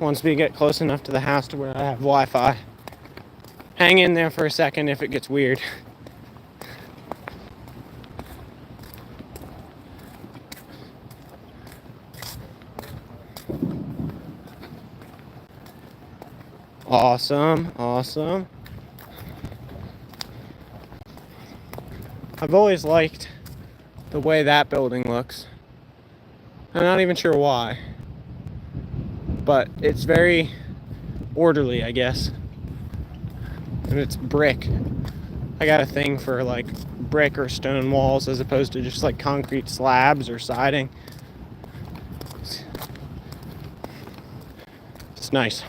A: once we get close enough to the house to where I have Wi-Fi. Hang in there for a second if it gets weird. Awesome, awesome. I've always liked the way that building looks. I'm not even sure why, but it's very orderly, I guess. And it's brick. I got a thing for like brick or stone walls as opposed to just like concrete slabs or siding. It's nice.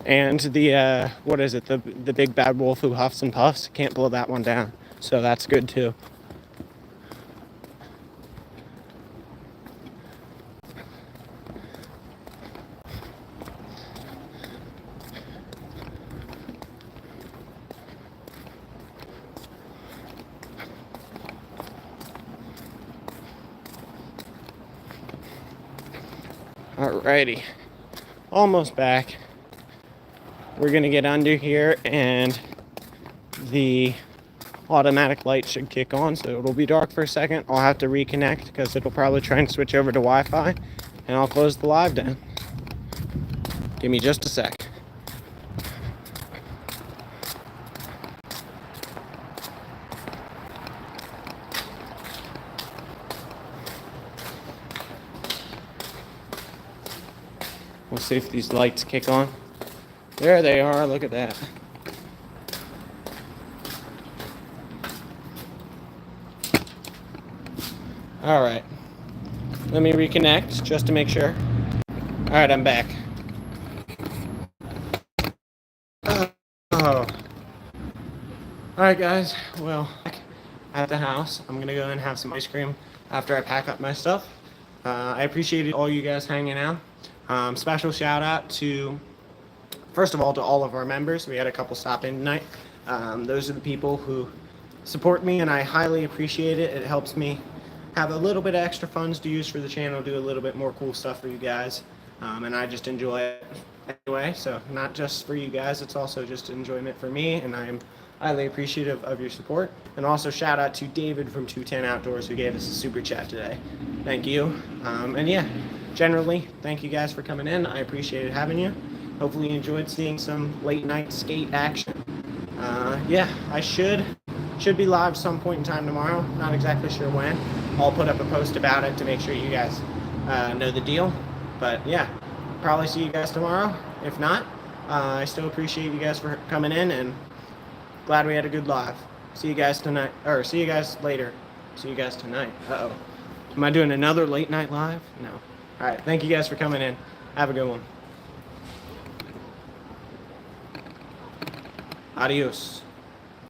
A: And the what is it, the big bad wolf who huffs and puffs, can't blow that one down, so that's good too. Alrighty, almost back. We're gonna get under here and the automatic light should kick on, so it'll be dark for a second. I'll have to reconnect because it'll probably try and switch over to Wi-Fi, and I'll close the live down. Give me just a sec. We'll see if these lights kick on. There they are, look at that. All right, let me reconnect just to make sure. All right, I'm back. Oh. All right, guys, well, at the house, I'm gonna go and have some ice cream after I pack up my stuff. I appreciated all you guys hanging out. Special shout out to, first of all, to all of our members. We had a couple stop in tonight. Those are the people who support me, and I highly appreciate it. It helps me have a little bit of extra funds to use for the channel, do a little bit more cool stuff for you guys. And I just enjoy it anyway. So not just for you guys, it's also just enjoyment for me, and I am highly appreciative of your support. And also shout out to David from 210 Outdoors who gave us a super chat today. Thank you. And yeah, generally, thank you guys for coming in. I appreciated having you. Hopefully you enjoyed seeing some late night skate action. Yeah, I should be live some point in time tomorrow. Not exactly sure when. I'll put up a post about it to make sure you guys know the deal. But yeah, probably see you guys tomorrow. If not, I still appreciate you guys for coming in, and glad we had a good live. See you guys tonight, or see you guys later. See you guys tonight. Uh-oh. Am I doing another late night live? No. All right, thank you guys for coming in. Have a good one. Adios.